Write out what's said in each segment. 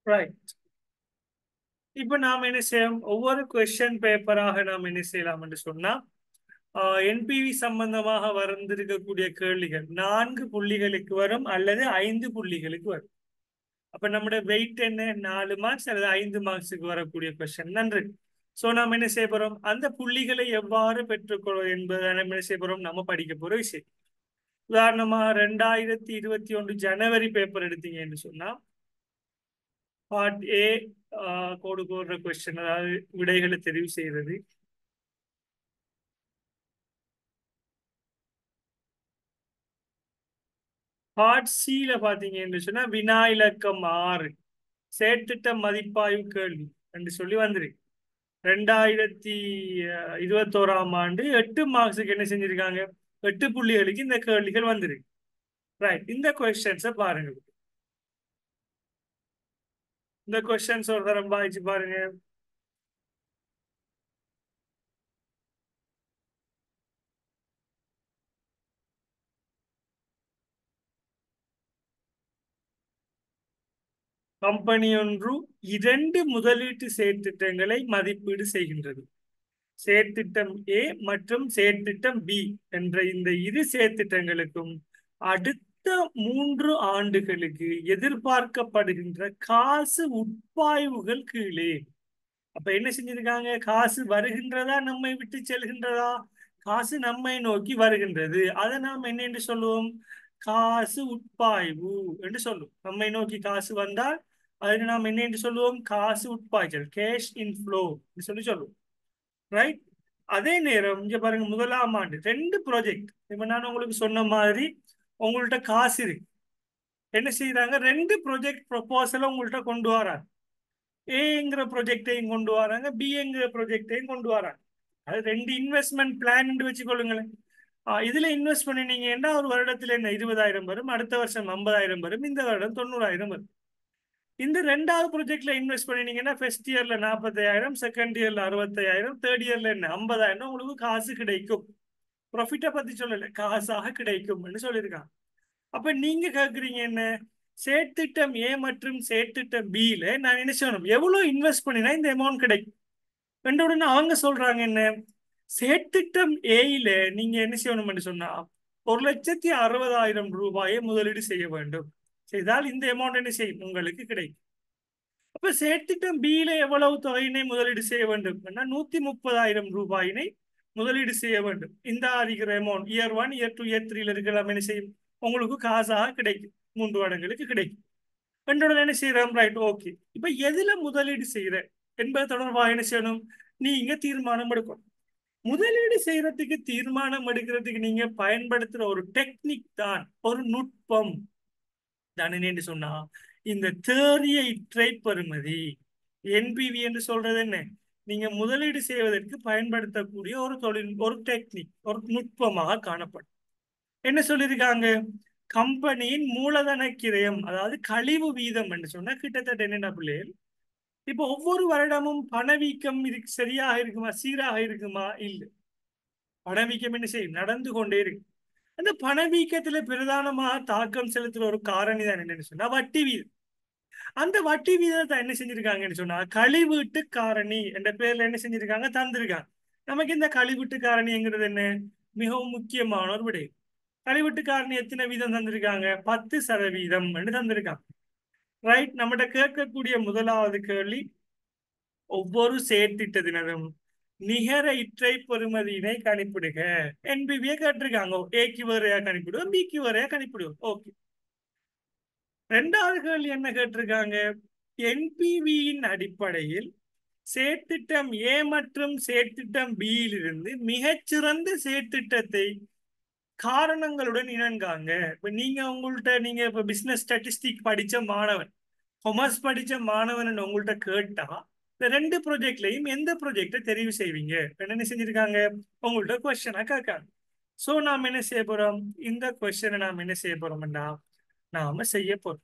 Right. இப்ப நாம் என்ன செய்யலாம், ஒவ்வொரு கொஸ்டின் பேப்பராக நாம் என்ன செய்யலாம் என்று சொன்னா, என்பிவி சம்பந்தமாக வந்திருக்கக்கூடிய கேள்விகள் 4 புள்ளிகளுக்கு வரும் அல்லது 5 புள்ளிகளுக்கு வரும். அப்ப நம்முடைய வெயிட் என்ன, 4 மார்க்ஸ் அல்லது 5 மார்க்ஸுக்கு வரக்கூடிய கொஸ்டின் நன்று. சோ நாம் என்ன செய்ய போறோம், அந்த புள்ளிகளை எவ்வாறு பெற்றுக்கொள்வது என்பதை நம்ம என்ன செய்ய போறோம், நம்ம படிக்க போற விஷயம். உதாரணமா 2021 ஜனவரி பேப்பர் எடுத்தீங்க என்று சொன்னா, பார்ட் ஏ கோடு கோடுற கொஸ்டின், அதாவது விடைகளை தெரிவு செய்யறது. பார்ட் சில பாத்தீங்கன்னு சொன்னா வினா இலக்கம் 6 செயற்திட்ட மதிப்பாய்வு கேள்வி என்று சொல்லி வந்துருக்கு. 2021ஆம் ஆண்டு 8 மார்க்ஸுக்கு என்ன செஞ்சிருக்காங்க, 8 புள்ளிகளுக்கு இந்த கேள்விகள் வந்துருக்கு. ரைட். இந்த கொஸ்டின்ஸை பாருங்க. இந்த கொஸ்டின்ஸ் ஒரு தரம் வாய்ச்சி பாருங்க. கம்பெனி ஒன்று 2 முதலீட்டு செயற்திட்டங்களை மதிப்பீடு செய்கின்றது. செயற்திட்டம் ஏ மற்றும் செயற்திட்டம் பி என்ற இந்த இரு செயற்திட்டங்களுக்கும் அடுத்த 3 ஆண்டுகளுக்கு எதிர்பார்க்கப்படுகின்ற காசு உட்பாய்வுகள் கீழே. அப்ப என்ன செஞ்சிருக்காங்க, காசு வருகின்றதா நம்மை விட்டு செல்கின்றதா, காசு நம்மை நோக்கி வருகின்றது, அதை நாம் என்ன என்று சொல்லுவோம், காசு உட்பாய்வு என்று சொல்லுவோம். நம்மை நோக்கி காசு வந்தால் அதனை நாம் என்ன என்று சொல்லுவோம், காசு உட்பாய்ச்சல், கேஷ் இன்ஃப்ளோ சொல்லி சொல்லுவோம். ரைட். அதே நேரம் இங்க பாருங்க, முதலாம் ஆண்டு 2 ப்ராஜெக்ட். இப்ப நான் உங்களுக்கு சொன்ன மாதிரி உங்கள்ட்ட காசு இருக்கு, என்ன செய்யறாங்க, 2 ப்ராஜெக்ட் ப்ரொபோசலை உங்கள்ட்ட கொண்டு வராங்க. ஏங்கிற ப்ரொஜெக்டையும் கொண்டு வராங்க, பிங்கிற ப்ரொஜெக்டையும் கொண்டு வராங்க. அது 2 இன்வெஸ்ட்மெண்ட் பிளான் வச்சுக்கொள்ளுங்களேன். இதுல இன்வெஸ்ட் பண்ணினீங்கன்னா ஒரு வருடத்துல என்ன 20,000 வரும், அடுத்த வருஷம் 50,000 வரும், இந்த வருடம் 90,000 வரும். இந்த 2வது ப்ராஜெக்ட்ல இன்வெஸ்ட் பண்ணினீங்கன்னா ஃபர்ஸ்ட் இயர்ல 45,000, செகண்ட் இயர்ல 65,000, தேர்ட் இயர்ல என்ன 50,000 உங்களுக்கு காசு கிடைக்கும். ப்ராஃபிட்டை பத்தி சொல்லல, காசாக கிடைக்கும் சொல்லியிருக்காங்க. அப்ப நீங்க கேக்குறீங்க என்ன, செயற்திட்டம் ஏ மற்றும் செயற்திட்டம் பியில நான் என்ன செய்யணும், எவ்வளவு இன்வெஸ்ட் பண்ணினா இந்த அமௌண்ட் கிடைக்கும் என்ற உடனே அவங்க சொல்றாங்க என்ன, செயற்திட்டம் ஏயில நீங்க என்ன செய்யணும் சொன்னா 1,60,000 ரூபாயை முதலீடு செய்ய வேண்டும். செய்தால் இந்த அமௌண்ட் என்ன செய்யும், உங்களுக்கு கிடைக்கும். அப்ப செயற்திட்டம் பியில எவ்வளவு தொகையினை முதலீடு செய்ய வேண்டும், 130,000 ரூபாயினை முதலீடு செய்ய வேண்டும். இந்த அதிகிற அமௌண்ட் இயர் 1, இயர் 2, இயர் 3 இருக்கலாம் என்ன செய்யும், உங்களுக்கு காசாக கிடைக்கும், 3 வருடங்களுக்கு கிடைக்கும். என்னோட என்ன செய்யறோம், ரைட், ஓகே. இப்ப எதுல முதலீடு செய்யற என்பது தொடர்பாக என்ன செய்யணும், நீங்க தீர்மானம் எடுக்கணும். முதலீடு செய்யறதுக்கு தீர்மானம் எடுக்கிறதுக்கு நீங்க பயன்படுத்துற ஒரு டெக்னிக் தான், ஒரு நுட்பம் தான். என்ன சொன்னா, இந்த தேறிய இற்றை பெறுமதி, என்பிவி என்று சொல்றது என்ன, நீங்க முதலீடு செய்வதற்கு பயன்படுத்தக்கூடிய ஒரு தொழில், ஒரு டெக்னிக், ஒரு நுட்பமாக காணப்படும். என்ன சொல்லியிருக்காங்க, கம்பெனியின் மூலதன கிரயம், அதாவது கழிவு வீதம் என்று சொன்னா கிட்டத்தட்ட என்ன பிள்ளைகள், இப்போ ஒவ்வொரு வருடமும் பணவீக்கம் சரியாக இருக்குமா, சீராக இருக்குமா, இல்லை. பணவீக்கம் என்ன செய்யும், நடந்து கொண்டே இருக்கு. அந்த பணவீக்கத்துல பிரதானமாக தாக்கம் செலுத்துற ஒரு காரணி தான் என்னன்னு சொன்னா வட்டி வீதம். அந்த வட்டி வீதத்தை என்ன செஞ்சிருக்காங்கன்னு சொன்னா கழிவீட்டு காரணி என்ற பேர்ல என்ன செஞ்சிருக்காங்க, தந்திருக்காங்க. நமக்கு இந்த கழிவீட்டு காரணிங்கிறது என்ன, மிகவும் முக்கியமான ஒரு விடயம். கழிவீட்டு காரணி எத்தனை வீதம் தந்திருக்காங்க, 10% என்று தந்திருக்காங்க. ரைட். நம்மகிட்ட கேட்கக்கூடிய முதலாவது கேள்வி, ஒவ்வொரு செயற்திட்டத்தினரும் நிகர இற்றை பெறுமதியினை கணிப்பிடுக. என்பிபியை கேட்டிருக்காங்க, ஏக்கு வேறையா கணிப்பிடுவோம், பிக்கு வேறையா கணிப்பிடுவோம். ஓகே. 2வது கேள்வி என்ன கேட்டிருக்காங்க, என்பிவியின் அடிப்படையில் செயற்திட்டம் ஏ மற்றும் செயற்திட்டம் பியிலிருந்து மிகச்சிறந்த செயற்திட்டத்தை காரணங்களுடன் இணங்காங்க. இப்ப நீங்க உங்கள்கிட்ட நீங்க இப்ப பிசினஸ் ஸ்டாட்டிஸ்டிக் படிச்ச மாணவன், கொமர்ஸ் படிச்ச மாணவன் உங்கள்கிட்ட கேட்டா இந்த 2 ப்ராஜெக்ட்லையும் எந்த ப்ராஜெக்டை தெரிவு செய்வீங்க என்ன செஞ்சிருக்காங்க, உங்கள்கிட்ட கொஸ்டினா கேட்காங்க. சோ நாம் என்ன செய்ய போறோம், இந்த கொஸ்டினை நாம் என்ன செய்ய போறோம்னா நாம செய்ய போறோம்.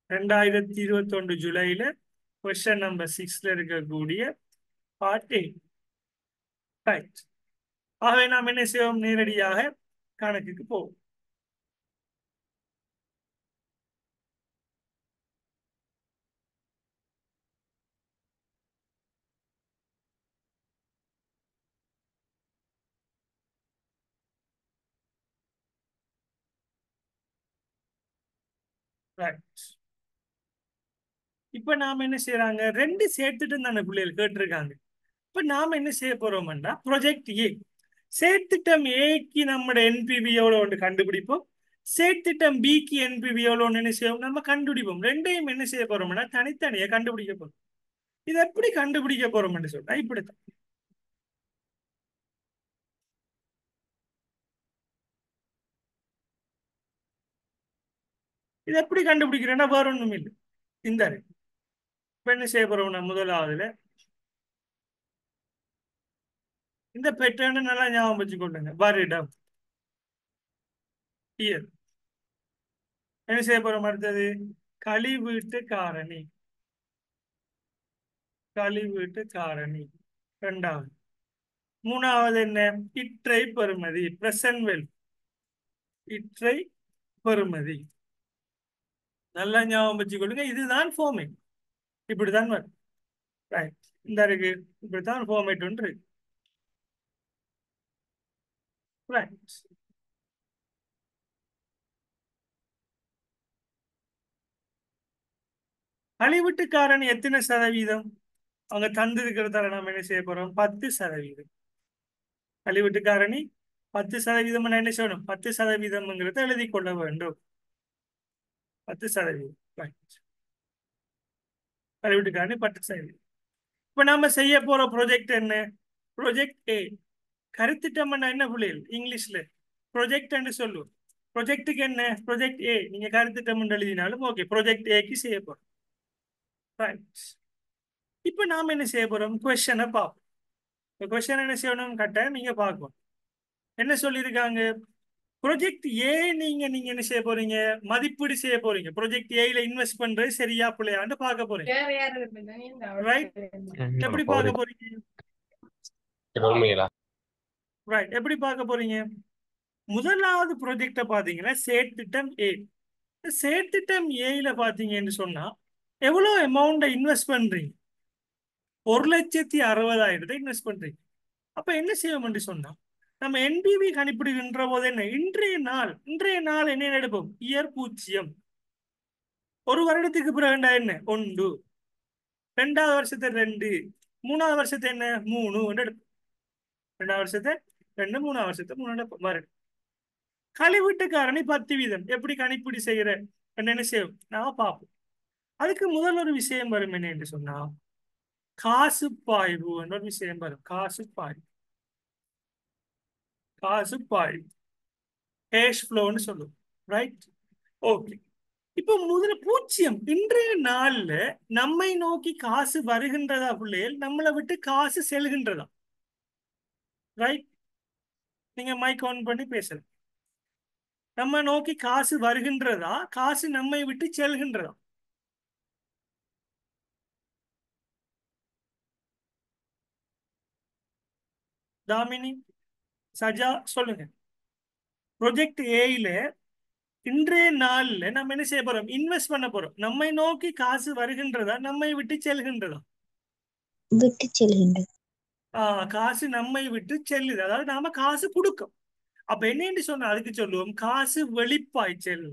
2021 ஜூலைல கொஸ்டின் நம்பர் 6ல இருக்கக்கூடிய பார்ட் ஏ. ரைட். ஆகவே நாம் என்ன செய்வோம், நேரடியாக கணக்குக்கு போவோம். ரைட். இப்ப நாம என்ன செய்யறாங்க, ரெண்டு சேர்த்துட்டு தானே பிள்ளைகள் கேட்டிருக்காங்க. இப்ப நாம என்ன செய்ய போறோம்னா, ப்ரொஜெக்ட் ஏ சேர்த்திட்டம் ஏக்கு நம்ம என்பிவி எவ்வளோ ஒன்று கண்டுபிடிப்போம், சேர்த்திட்டம் பிக்கு என்பிவி எவ்வளோ என்ன செய்வோம் நம்ம கண்டுபிடிப்போம். ரெண்டையும் என்ன செய்ய போறோம்னா தனித்தனியா கண்டுபிடிக்க போறோம். இது எப்படி கண்டுபிடிக்க போறோம்னு சொன்னா இப்படித்தான். இது எப்படி கண்டுபிடிக்கிறேன்னா வேற ஒண்ணும் இல்லை. இந்த இப்ப என்ன செய்ய போறோம்னா முதலாவதுல இந்த பேட்டர்ன் நல்லா ஞாபகம் வச்சுக்கொள்ளுங்க. வருடம், இயர். என்ன செய்ய போறோம் அடுத்தது, கழிவீட்டு காரணி. கழிவீட்டு காரணி இரண்டாவது. மூணாவது என்ன, இற்றை பெறுமதி, பிரசன்ட் வெல்த். இற்றை பெறுமதி நல்லா ஞாபகம் வச்சுக்கொள்ளுங்க. இதுதான் ஃபார்மேட். இப்படிதான் வரும். ரைட். இந்த இருக்கு, இப்படித்தான் ஃபார்மேட் ஒன்று இருக்கு. ரைட். கழிவீட்டு காரணி எத்தனை சதவீதம், அவங்க தந்திருக்கிறதால நம்ம என்ன செய்ய போறோம், 10%. கழிவீட்டு காரணி 10% என்ன செய்யணும், 10%ங்கிறத எழுதி கொள்ள வேண்டும். 10%. ரைட். கழிவீட்டு காரணி 10%. இப்ப நாம செய்ய போற ப்ரொஜெக்ட் என்ன, ப்ரொஜெக்ட் ஏ. கருத்திட்டம் என்ன புள்ளிகள் இங்கிலீஷ்ல ப்ரொஜெக்ட் சொல்லுவோம். ப்ரொஜெக்டுக்கு என்ன, ப்ரொஜெக்ட் ஏ. நீங்க கருத்திட்டம் எழுதினாலும் ஓகே, ப்ரொஜெக்ட் ஏக்கு செய்ய போறோம். ரைட். இப்ப நாம என்ன செய்ய போறோம், கொஸ்டினை பார்ப்போம். கொஸ்டின் என்ன செய்யணும், கட்டாயம் நீங்க பார்க்கணும். என்ன சொல்லியிருக்காங்க, ப்ரொஜெக்ட் ஏ நீங்க நீங்க என்ன செய்ய போறீங்க, மதிப்பீடு செய்ய போறீங்க. ப்ரொஜெக்ட் ஏல இன்வெஸ்ட் பண்றது சரியா பிள்ளையான்னு பார்க்க போறீங்க. ரைட். எப்படி பார்க்க போறீங்க, ரைட், எப்படி பார்க்க போறீங்க. முதலாவது ப்ரொஜெக்ட பாத்தீங்கன்னா செயற்திட்டம் ஏ. செயற்திட்டம் ஏல பாத்தீங்கன்னு சொன்னா எவ்வளவு அமௌண்ட இன்வெஸ்ட் பண்றீங்க, 1,60,000 இன்வெஸ்ட் பண்றீங்க. அப்ப என்ன செய்வோம் சொன்னா, நம்ம என்பிவி கணிப்பிடுகின்ற போது என்ன, இன்றைய நாள் என்ன எடுப்போம், இயர் 0. ஒரு வருடத்துக்கு பிறகு என்ன 1, ரெண்டாவது வருஷத்தை 2, மூணாவது வருஷத்தை என்ன 3 எடுப்போம். ரெண்டாவது வருஷத்தை 2, மூணாவது வருஷத்தை 3 எடுப்போம். வருடம். கழிவீட்டு காரணி 10%. எப்படி கணிப்பீடு செய்யற என்ன செய்வோம் நான் பார்ப்போம். அதுக்கு முதல் ஒரு விஷயம் வரும் என்ன என்று சொன்னா, காசு பாய்வு என்ற ஒரு விஷயம் வரும். காசு பாய்வு, காசு பாய்வு, கேஷ் ஃப்ளோன்னு சொல்லுவோம். ரைட். ஓகே. இப்போ முதல்ல 0. இன்றைய நாள்ல நம்மை நோக்கி காசு வருகின்றதா பிள்ளைகள், நம்மளை விட்டு காசு செல்கின்றதா. ரைட். நீங்க மைக் ஆன் பண்ணி பேசலாம். நம்ம நோக்கி காசு வருகின்றதா, காசு நம்மை விட்டு செல்கின்றதா. தாமினி, சஜா சொல்லுங்க. ப்ரொஜெக்ட் ஏல இன்றைய நாள்ல நம்ம என்ன செய்ய போறோம், இன்வெஸ்ட் பண்ண போறோம். நம்மை நோக்கி காசு வருகின்றதா, நம்மை விட்டு செல்கின்றதா. விட்டு செல்கின்றது. காசு நம்மை விட்டு செல்லுது, அதாவது நாம காசு கொடுக்கும். அப்ப என்னன்னு சொன்னா அதுக்கு சொல்லுவோம் காசு வெளிப்பாய்ச்சல்.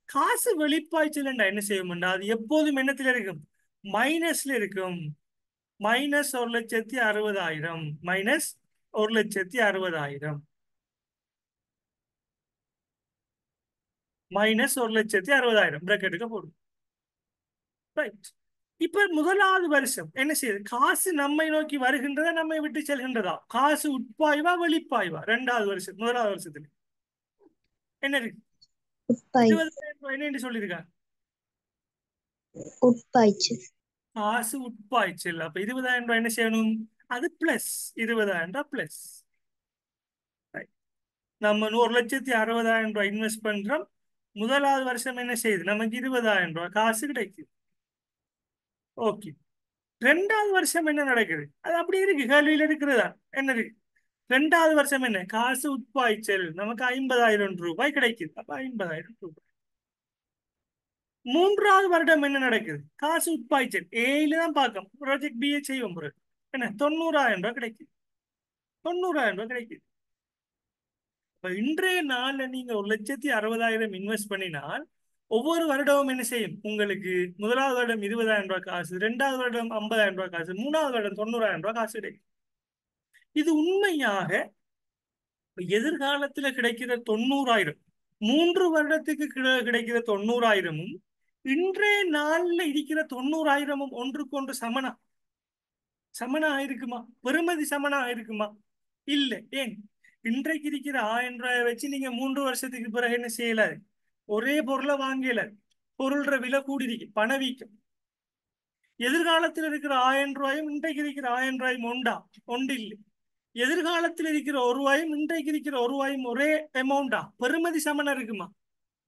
காசு வெளிப்பாய்ச்சல் என்ன செய்வோம்டா, அது எப்போதும் என்னத்துல இருக்கும், மைனஸ்ல இருக்கும். மைனஸ் 1,60,000, மைனஸ் 1,60,000, மைனஸ் 1,60,000 பிராக்கெட்டுக்கு போடும். ரைட். இப்ப முதலாவது வருஷம் என்ன செய்யுது, காசு நம்மை நோக்கி வருகின்றதா, நம்மை விட்டு செல்கின்றதா. காசு உட்பாய்வா வெளிப்பாய்வா, ரெண்டாவது வருஷம். முதலாவது வருஷத்துல என்ன இருக்கு, உட்பாய் 20,000 ரூபாய் என்ன சொல்லியிருக்காங்க, உட்பாய்ச்சல். காசு உட்பாய்ச்சல். அப்ப 20,000 ரூபாய் என்ன செய்யணும், அது பிளஸ் 20,000 ரூபாய் பிளஸ். நம்ம 1,60,000 ரூபாய் இன்வெஸ்ட் பண்றோம். முதலாவது வருஷம் என்ன செய்யுது, நமக்கு 20,000 ரூபாய் காசு கிடைக்குது. ஓகே. ரெண்டாவது வருஷம் என்ன நடக்குது, அது அப்படி இருக்கு, கேள்வியில் இருக்கிறதா என்ன இருக்கு. ரெண்டாவது வருஷம் என்ன, காசு உட்பாய்ச்சல், நமக்கு 50,000 ரூபாய் கிடைக்குது. அப்ப 50,000 ரூபாய். மூன்றாவது வருடம் என்ன நடக்குது, காசு உட்பாய்ச்சல் ஏல தான் பார்க்கும். ப்ராஜெக்ட் பிஏ செய்வோம் பிறகு என்ன 90,000 ரூபாய் கிடைக்குது. 90,000 ரூபாய் கிடைக்குது. இப்ப இன்றைய நாள்ல நீங்க 1,60,000 இன்வெஸ்ட் பண்ணினால் ஒவ்வொரு வருடமும் என்ன செய்யும் உங்களுக்கு முதலாவது வருடம் 20,000 ரூபாய் காசு, இரண்டாவது வருடம் 50,000 ரூபாய் காசு, மூணாவது வருடம் 90,000 ரூபாய் காசு கிடைக்கும். இது உண்மையாக எதிர்காலத்துல கிடைக்கிற 90,000, 3 வருடத்துக்கு கிடைக்கிற 90,000-ம் இன்றைய நாள்ல இருக்கிற 90,000-ம் ஒன்றுக்கு ஒன்று சமனா இருக்குமா? பெறுமதி சமனா இருக்குமா? இல்ல. ஏன்? இன்றைக்கு இருக்கிற 1000 ரூபாயை வச்சு நீங்க 3 வருஷத்துக்கு பிறகு என்ன செய்யல? ஒரே பொருளை வாங்கல. பொருள்ற விலை கூடிருக்கு, பணவீக்கம். எதிர்காலத்தில் இருக்கிற 1000 ரூபாயும் இன்றைக்கு இருக்கிற 1000 ரூபாயும் ஒன்று இல்லை. எதிர்காலத்தில் இருக்கிற 1 ரூபாயும் இன்றைக்கு இருக்கிற 1 ரூபாயும் ஒரே அமௌண்டா? பெறுமதி சமனா இருக்குமா?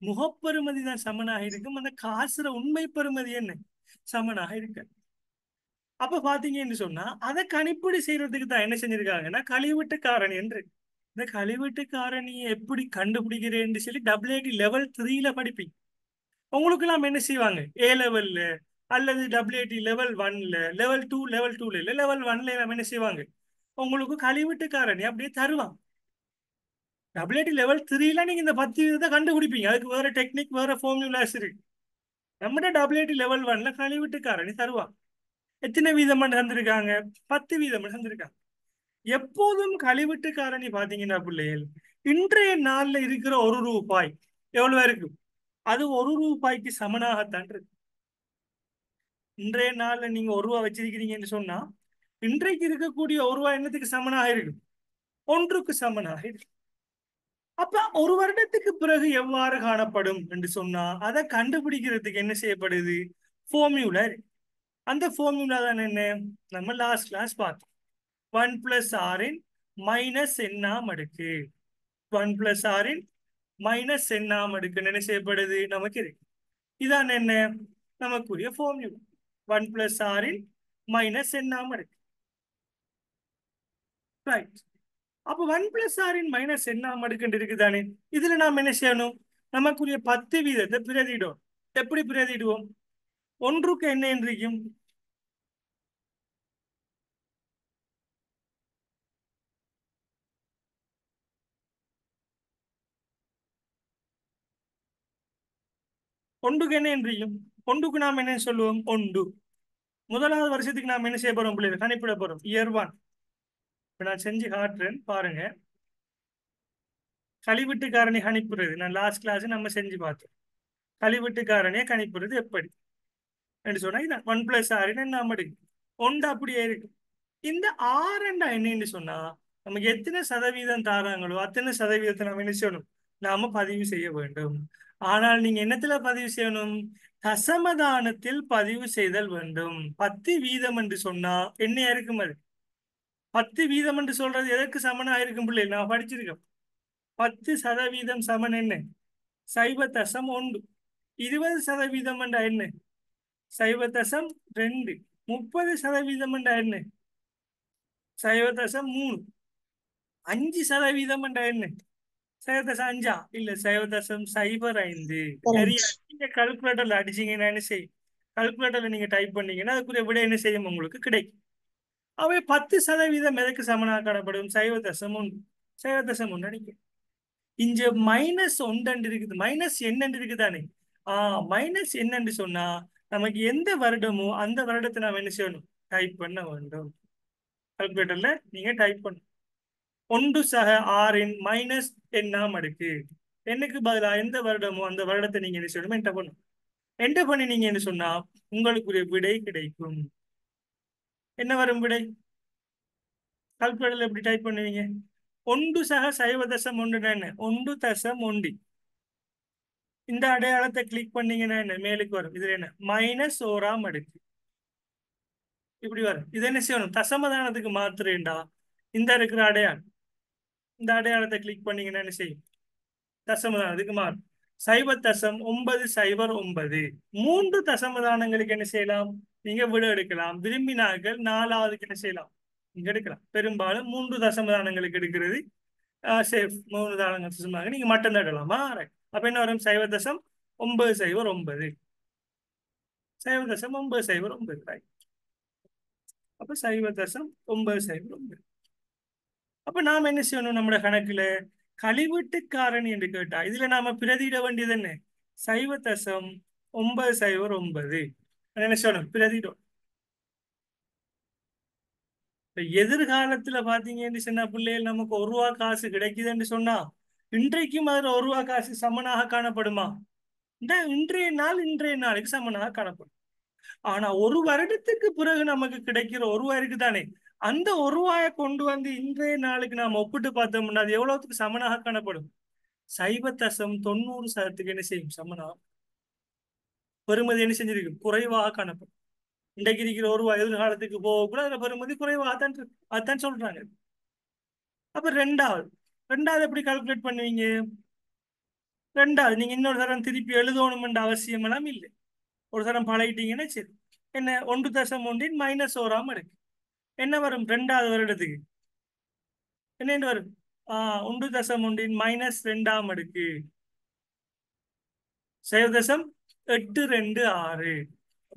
முகப்பெறுமதி தான் சமனாக இருக்கும். அந்த காசுற உண்மை பெறுமதி என்ன? சமனாக இருக்கு. அப்ப பாத்தீங்கன்னு சொன்னா அதை கணிப்பீடு செய்யறதுக்கு தான் என்ன செஞ்சிருக்காங்கன்னா கழிவீட்டு காரணி என்று. இந்த கழிவீட்டு காரணியை எப்படி கண்டுபிடிக்கிறேன்னு சொல்லி WIT லெவல் 3ல படிப்பீங்க. உங்களுக்கு எல்லாம் என்ன செய்வாங்க? A லெவல்ல அல்லது WIT லெவல் 1ல, லெவல் 2ல இல்ல லெவல் 1ல என்ன செய்வாங்க? உங்களுக்கு கழிவீட்டு காரணி அப்படியே தருவாங்க. WIT லெவல் 3ல நீங்க இந்த 10 விதத்தை கண்டுபிடிப்பீங்க. அதுக்கு வேற டெக்னிக், வேற ஃபார்முலாஸ் இருக்கு. நம்மட WIT லெவல் 1ல கழிவீட்டு காரணி தருவாங்க. எத்தனை வீதம் தந்திருக்காங்க? 10 வீதம் தந்திருக்காங்க. எப்போதும் கழிவீட்டு காரணி பாத்தீங்கன்னா பிள்ளைகள், இன்றைய நாள்ல இருக்கிற 1 ரூபாய் எவ்வளவு இருக்கு? அது 1 ரூபாய்க்கு சமனாகத்தான் இருக்கு. இன்றைய நாள்ல நீங்க 1 ரூபாய் வச்சிருக்கிறீங்கன்னு சொன்னா இன்றைக்கு இருக்கக்கூடிய 1 ரூபாய் என்னத்துக்கு சமனாக இருக்கு? 1க்கு சமனாக இருக்கு. அப்ப 1 வருடத்துக்கு பிறகு எவ்வாறு காணப்படும் என்று சொன்னா அதை கண்டுபிடிக்கிறதுக்கு என்ன செய்யப்படுது? ஃபார்முலா. அந்த ஃபார்முலா தான் என்ன? நம்ம லாஸ்ட் கிளாஸ் பார்த்தோம். 1 + r மைனஸ் எண்ணாம் அடுக்கு. 1 + r மைனஸ் எண்ணாம் அடுக்கு என்ன செய்யப்படுது? நமக்கு இருக்கு. இதான் என்ன? நமக்குரிய ஃபார்முலா. 1 + r மைனஸ் எண்ணாம் அடுக்கு. ரைட். அப்ப 1 + r மைனஸ் எண்ணாம் அடுக்கு இருக்குதானே? இதுல நாம் என்ன செய்யணும்? நமக்குரிய 10 வீதத்தை பிரதியிடுவோம். எப்படி பிரதியிடுவோம்? 1க்கு என்ன இருக்கும்? ஒன்றுக்கு என்ன என்றையும்? ஒன்றுக்கு நாம் என்ன சொல்லுவோம்? ஒன்று. முதலாவது வருஷத்துக்கு நாம் என்ன செய்ய போறோம் பிள்ளைகள்? கணிப்பிட போறோம். இயர் 1. இப்ப நான் செஞ்சு காட்டுறேன் பாருங்க. கழிவீட்டு காரணி கணிப்புறது நான் லாஸ்ட் கிளாஸ் நம்ம செஞ்சு பார்த்தோம். கழிவீட்டு காரணியை கணிப்புறது எப்படி என்று சொன்னா இதான் 1 + r என்ன இருக்கு? 1 அப்படியே இருக்கு. இந்த ஆரண்டா என்னன்னு சொன்னா நமக்கு எத்தனை சதவீதம் தாராங்களோ அத்தனை சதவீதத்தை நம்ம என்ன செய்யணும்? நாம பதிவு செய்ய வேண்டும். ஆனால் நீங்க என்னத்துல பதிவு செய்யணும்? தசமதானத்தில் பதிவு செய்தல் வேண்டும். 10 வீதம் என்று சொன்னா என்ன இருக்கும்? அது 10 வீதம் என்று சொல்றது எதற்கு சமனா இருக்கும் பிள்ளை? நான் படிச்சிருக்கேன். 10% சமன் என்ன? 0.1. 20% என்றா என்ன? 0.2. 30% என்றா என்ன? 0.3. 5% என்றா என்ன? 0.5 இல்ல 0.05. சரியா? நீங்க கால்குலேட்டர்ல அடிச்சீங்கன்னா என்ன செய்யும்? கால்குலேட்டர்ல நீங்க டைப் பண்ணீங்கன்னா அதுக்குரிய விட என்ன செய்யும்? உங்களுக்கு கிடைக்கும். அவை 10% எதற்கு சமனாக காணப்படும்? 0.1. 0.1 அடிக்கும். இங்க மைனஸ் ஒன்று இருக்குது. மைனஸ் என்னன்னு இருக்குதானே? மைனஸ் என்னன்னு சொன்னா நமக்கு எந்த வருடமோ அந்த வருடத்தை நாம் என்ன செய்யணும்? டைப் பண்ண வேண்டும். கால்குலேட்டர்ல நீங்க டைப் பண்ணணும். 1 சக r மைனஸ் எண்ணாம் அடுக்கு. எண்ணுக்கு பதிலாக எந்த வருடமோ அந்த வருடத்தை நீங்க என்ன செய்யணும்? என்டர் பண்ணணும். என்டர் பண்ணி நீங்க என்ன சொன்னா உங்களுக்கு விடை கிடைக்கும். என்ன வரும் விடை? கால்குலேட்டர்ல எப்படி டைப் பண்ணுவீங்க? 1 சக 0.1 என்ன? 1.1. இந்த அடையாளத்தை கிளிக் பண்ணீங்கன்னா என்ன மேலுக்கு வரும்? இதுல என்ன? மைனஸ் ஓராம் அடுக்கு. இப்படி வரும். இது என்ன செய்யணும்? தசமதானத்துக்கு மாத்திரேண்டா இந்த இருக்கிற அடையாளம். இந்த அடையாளத்தை கிளிக் பண்ணீங்கன்னா என்ன செய்யும்? தசமதானத்துக்கு மாறும். 0.909. 3 தசமதானங்களுக்கு என்ன செய்யலாம்? நீங்க விட எடுக்கலாம். விரும்பினார்கள் 4வதுக்கு என்ன செய்யலாம்? நீங்க எடுக்கலாம். பெரும்பாலும் 3 தசமதானங்களுக்கு எடுக்கிறது சேஃப். 3 தசமதானங்கள் நீங்க மட்டும் தான் எடுக்கலாமா? அப்ப என்ன வரும்? 0.909. 0.909. அப்ப 0.909. அப்ப நாம என்ன செய்யணும்? நம்முடைய கணக்குல கழிவீட்டு காரணி என்று கேட்டா இதுல நாம பிரதியிட வேண்டியது என்ன? 0.909 என்ன சொல்லணும் பிரதிடும். இப்ப எதிர்காலத்துல பாத்தீங்கன்னு சொன்னா பிள்ளைகள் நமக்கு ஒரு ரூபா காசு கிடைக்குதுன்னு சொன்னா இன்றைக்கும் அதுல ஒரு ரூபா காசு சமனாக காணப்படுமா? இன்றைய நாள் இன்றைய நாளுக்கு சமனாக காணப்படும். ஆனா ஒரு வருடத்துக்கு பிறகு நமக்கு கிடைக்கிற ஒரு ரூபாய் இருக்கு தானே, அந்த ஒரு ரூபாயை கொண்டு வந்து இன்றைய நாளுக்கு நாம ஒப்பிட்டு பார்த்தோம்னா அது எவ்வளவுக்கு சமனாக காணப்படும்? 0.90 என்ன செய்யும் சமனா பெறுமதி என்ன செஞ்சிருக்கு குறைவாக காணப்படும். இன்றைக்கு இருக்கிற ஒரு ரூபாய் எதிர்காலத்துக்கு போக கூட அதுல பெறுமதி குறைவாக தான் இருக்கு. அதான் சொல்றாங்க. அப்ப ரெண்டாவது எப்படி கால்குலேட் பண்ணுவீங்க? ரெண்டாவது நீங்க இன்னொரு தரம் திருப்பி எழுதணும்ன்ற அவசியம் எல்லாம் இல்லை. ஒரு தரம் பழகிட்டீங்கன்னா சரி. என்ன 1.1 -1 இருக்கு. என்ன வரும் ரெண்டாவது வருடத்துக்கு? என்ன வரும்? 1.1 -2 அடுக்கு 0.826.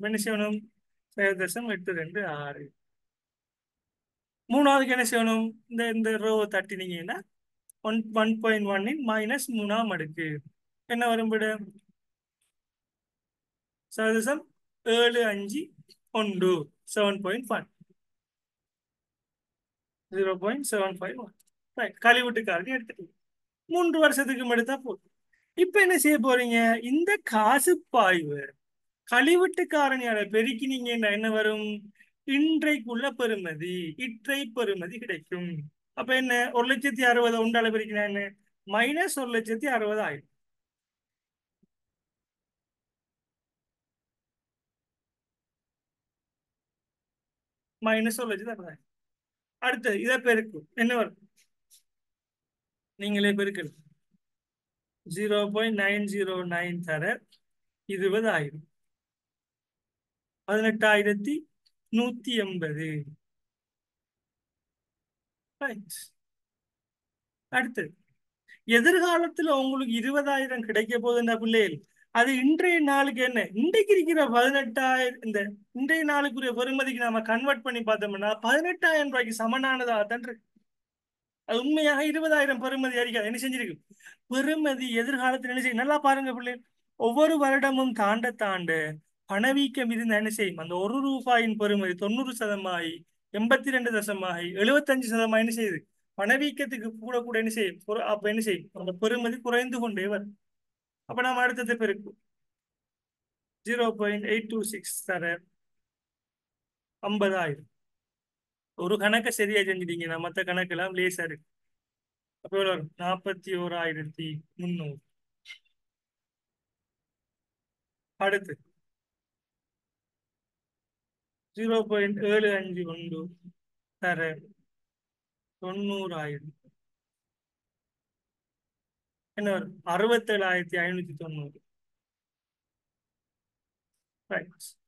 என்ன செய்யணும்? 0.826. மூணாவதுக்கு என்ன செய்யணும்? இந்த ரோவை தட்டினீங்கன்னா 1.1 -3 அடுக்கு என்ன வரும் விட? 0.751 7.1 0.751. ரைட், கழிவுட்டுக்காரங்க எடுத்துட்டு 3 வருஷத்துக்கு எடுத்தா போதும். இப்ப என்ன செய்ய போறீங்க? இந்த காசு பாய்வு கழிவுட்டு காரணியால பெருக்கினீங்கன்னா என்ன வரும்? இன்றைக்குள்ள பெறுமதி இற்றை பெறுமதி கிடைக்கும். அப்ப என்ன 1,60,000 உண்டால பெருக்கினா என்ன? -1,60,000 -1,60,000. அடுத்து இதை பெருக்கும் என்ன வரும்? நீங்களே பெருக்கல் 0.909 தர 20,000 18,180. அடுத்து எதிர்காலத்துல உங்களுக்கு 20,000 கிடைக்க போகுதுன்னா பிள்ளைகள் அது இன்றைய நாளுக்கு என்ன இன்றைக்கு இருக்கிற 18,000 இந்த இன்றைய நாளுக்குரிய பெறுமதிக்கு நாம கன்வெர்ட் பண்ணி பார்த்தோம்னா 18,000 ரூபாய்க்கு சமனானதா தான் இருக்கு. அது உண்மையாக 20,000 பெறுமதி அறிக்காது. என்ன செஞ்சிருக்கு பெறுமதி எதிர்காலத்தில் என்ன செய்யும்? நல்லா பாருங்க பிள்ளைகள், ஒவ்வொரு வருடமும் தாண்ட தாண்ட பணவீக்கம் இருந்து என்ன செய்யும்? அந்த ஒரு ரூபாயின் பெறுமதி 90% 82% 75% என்ன செய்யுது? பணவீக்கத்துக்கு கூட கூட என்ன செய்யும்? அப்ப என்ன செய்யும்? அந்த பெறுமதி குறைந்து கொண்டே வரும். அப்ப நாம அடுத்தது பெருக்கும் 0.826 தர 50,000. ஒரு கணக்கை சரியா செஞ்சிட்டீங்கன்னா மற்ற கணக்கெல்லாம் லேசா இருக்கு. அப்ப எவ்வளவு வரும்? 41,300. அடுத்து 0.751 தர 90,000 என்ன வரும்? 67,590.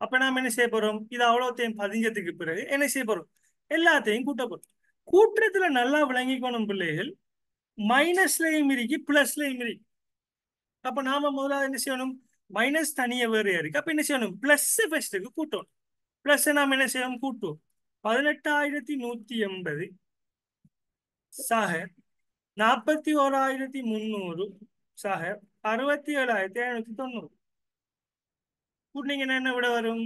அப்ப நாம என்ன செய்ய போறோம்? இது அவ்வளோத்தையும் பதிஞ்சதுக்கு பிறகு என்ன செய்ய போறோம்? எல்லாத்தையும் கூட்ட போறோம். கூட்டுறதுல நல்லா விளங்கிக்கணும் பிள்ளைகள், மைனஸ்லயும் இருக்கு பிளஸ்லயும் இருக்கு. அப்ப நாம முதல்ல என்ன செய்யணும்? மைனஸ் தனியா வேறையா இருக்கு. அப்ப என்ன செய்யணும்? பிளஸ் ஃபர்ஸ்ட்டுக்கு கூட்டணும். பிளஸ் நாம என்ன செய்யணும்? கூட்டுவோம். 18,180 சக 41,300 சக 67,590. கூட்டினீங்கன்னா என்ன விட வரும்?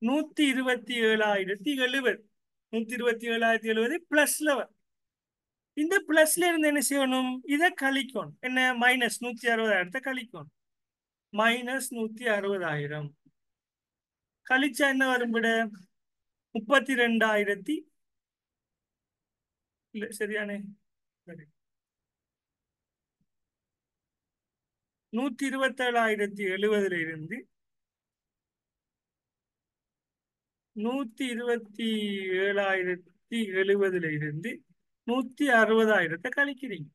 127,070. 127,070 பிளஸ்ல வரும். இந்த பிளஸ்ல இருந்து என்ன செய்யணும்? இதை கழிக்கணும். என்ன? -160,000 கழிக்கணும். -160,000 கழிச்சா என்ன வரும் விட? 32,000 இல்ல சரியானே 127,070 இருந்து 127,070 இருந்து 160,000 கழிக்கிறீங்க.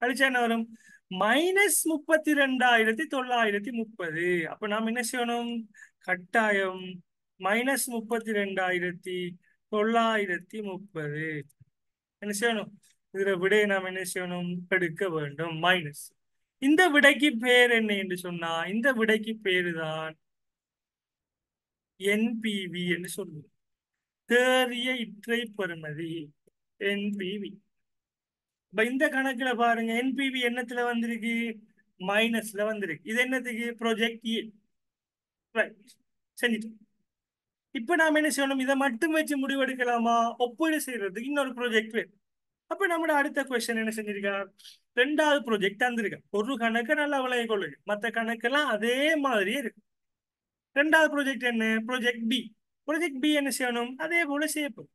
கழிச்சா என்ன வரும்? -32,930. அப்ப நாம் என்ன செய்யணும்? கட்டாயம் -32,930 என்ன செய்யணும்? இதுல விடையை நாம் என்ன செய்யணும்? எடுக்க வேண்டும். மைனஸ் இந்த விடைக்கு பேர் என்ன என்று சொன்னா இந்த விடைக்கு பேரு தான் என்பிவி என்று சொல்லுவோம். தேறிய இற்றை பெறுமதி என்பிவி. இப்ப இந்த கணக்குல பாருங்க என்பிவி என்னத்துல வந்திருக்கு, மைனஸ்ல வந்திருக்கு. இது என்னத்துக்கு, ப்ரொஜெக்ட் ஏ. ரைட், செஞ்சுட்டு இப்ப நாம என்ன செய்யணும், இதை மட்டும் வச்சு முடிவெடுக்கலாமா, ஒப்பீடு செய்யறதுக்கு இன்னொரு ப்ரொஜெக்ட் வேணும். அப்ப நம்மளோட அடுத்த கொஸ்டின் என்ன செஞ்சிருக்கா, ரெண்டாவது ப்ரொஜெக்ட் தந்திருக்கா. ஒரு கணக்கு நல்லா விளைய கொள்ளுங்க, மற்ற கணக்கெல்லாம் அதே மாதிரியே இருக்கு. ரெண்டாவது ப்ரொஜெக்ட் என்ன, ப்ரொஜெக்ட் பி. ப்ரொஜெக்ட் பி என்ன செய்யணும், அதே போல செய்யப்படும்.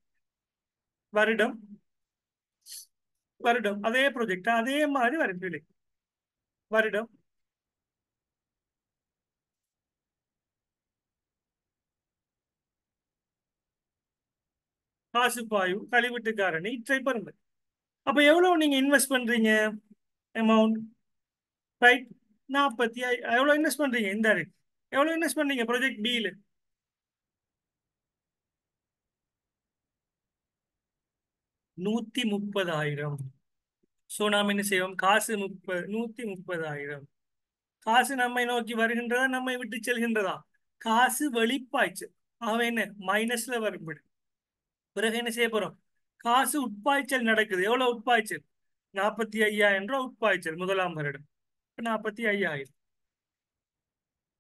வருடம் வருடம் அதே ப்ரொஜெக்ட் அதே மாதிரி வரப்பில்லை. வருடம் காசு பாய்வு கழிவீட்டு காரணி இற்றை பருமன். அப்ப எவ்வளவு நீங்க இன்வெஸ்ட் பண்றீங்க, அமௌண்ட், ரைட், 40. எவ்வளவு இன்வெஸ்ட் பண்றீங்க, இந்த எவ்வளவு இன்வெஸ்ட் பண்றீங்க ப்ராஜெக்ட் பில, 130,000. சோ நாம் என்ன செய்வோம், காசு 130,000. காசு நம்மை நோக்கி வருகின்றதா, நம்மை விட்டு செல்கின்றதா, காசு வெளிப்பாய்ச்சு. அவன் என்ன மைனஸ்ல வரும்படி. பிறகு என்ன செய்ய போறோம், காசு உட்பாய்ச்சல் நடக்குது. எவ்வளவு உட்பாய்ச்சல், 45,000 உட்பாய்ச்சல் முதலாம் வருடம், 45,000.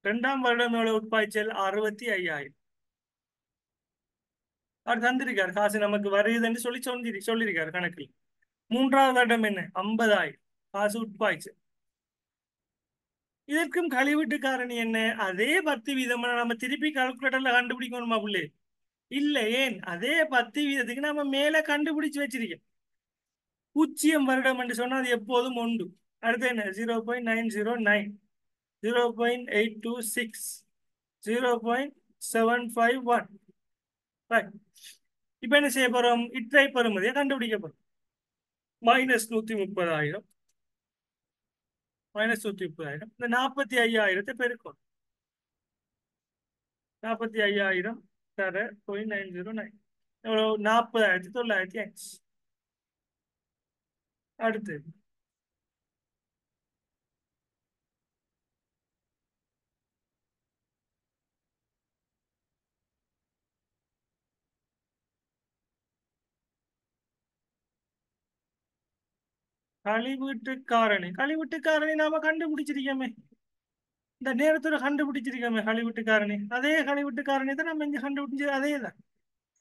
இரண்டாம் வருடம் எவ்வளவு உட்பாய்ச்சல், 65,000. அவர் தந்திருக்காரு, காசு நமக்கு வருதுன்னு சொல்லியிருக்காரு கணக்கில். மூன்றாவது வருடம் என்ன, 50,000 காசு உட்பாய்ச்சல். இதற்கும் கழிவீட்டு காரணி என்ன, அதே 10% நம்ம திருப்பி கால்குலேட்டர்ல கண்டுபிடிக்கணுமா புள்ளே, இல்ல. ஏன், அதே 10% நம்ம மேல கண்டுபிடிச்சு வச்சிருக்கோம். 0 வருடம் என்று சொன்னா அது எப்போதும் உண்டு. அடுத்து என்ன, 0.909, 0.826, 0.751. இப்ப என்ன செய்ய போறோம், இற்றை பெறுமதியை கண்டுபிடிக்க போறோம். -130,000, -130,000. இந்த 45,000 பெருக்கும். 45,000 தர 0.909 எவ்வளவு, 40,905. அடுத்து கழிவீட்டு காரணி. கழிவீட்டு காரணி நாம கண்டுபிடிச்சிருக்கோமே, இந்த நேரத்துல கண்டுபிடிச்சிருக்கோமே கழிவீட்டு காரணி. அதே கழிவீட்டு காரணி தான் நம்ம இங்க கண்டுபிடிச்சது, அதே தான்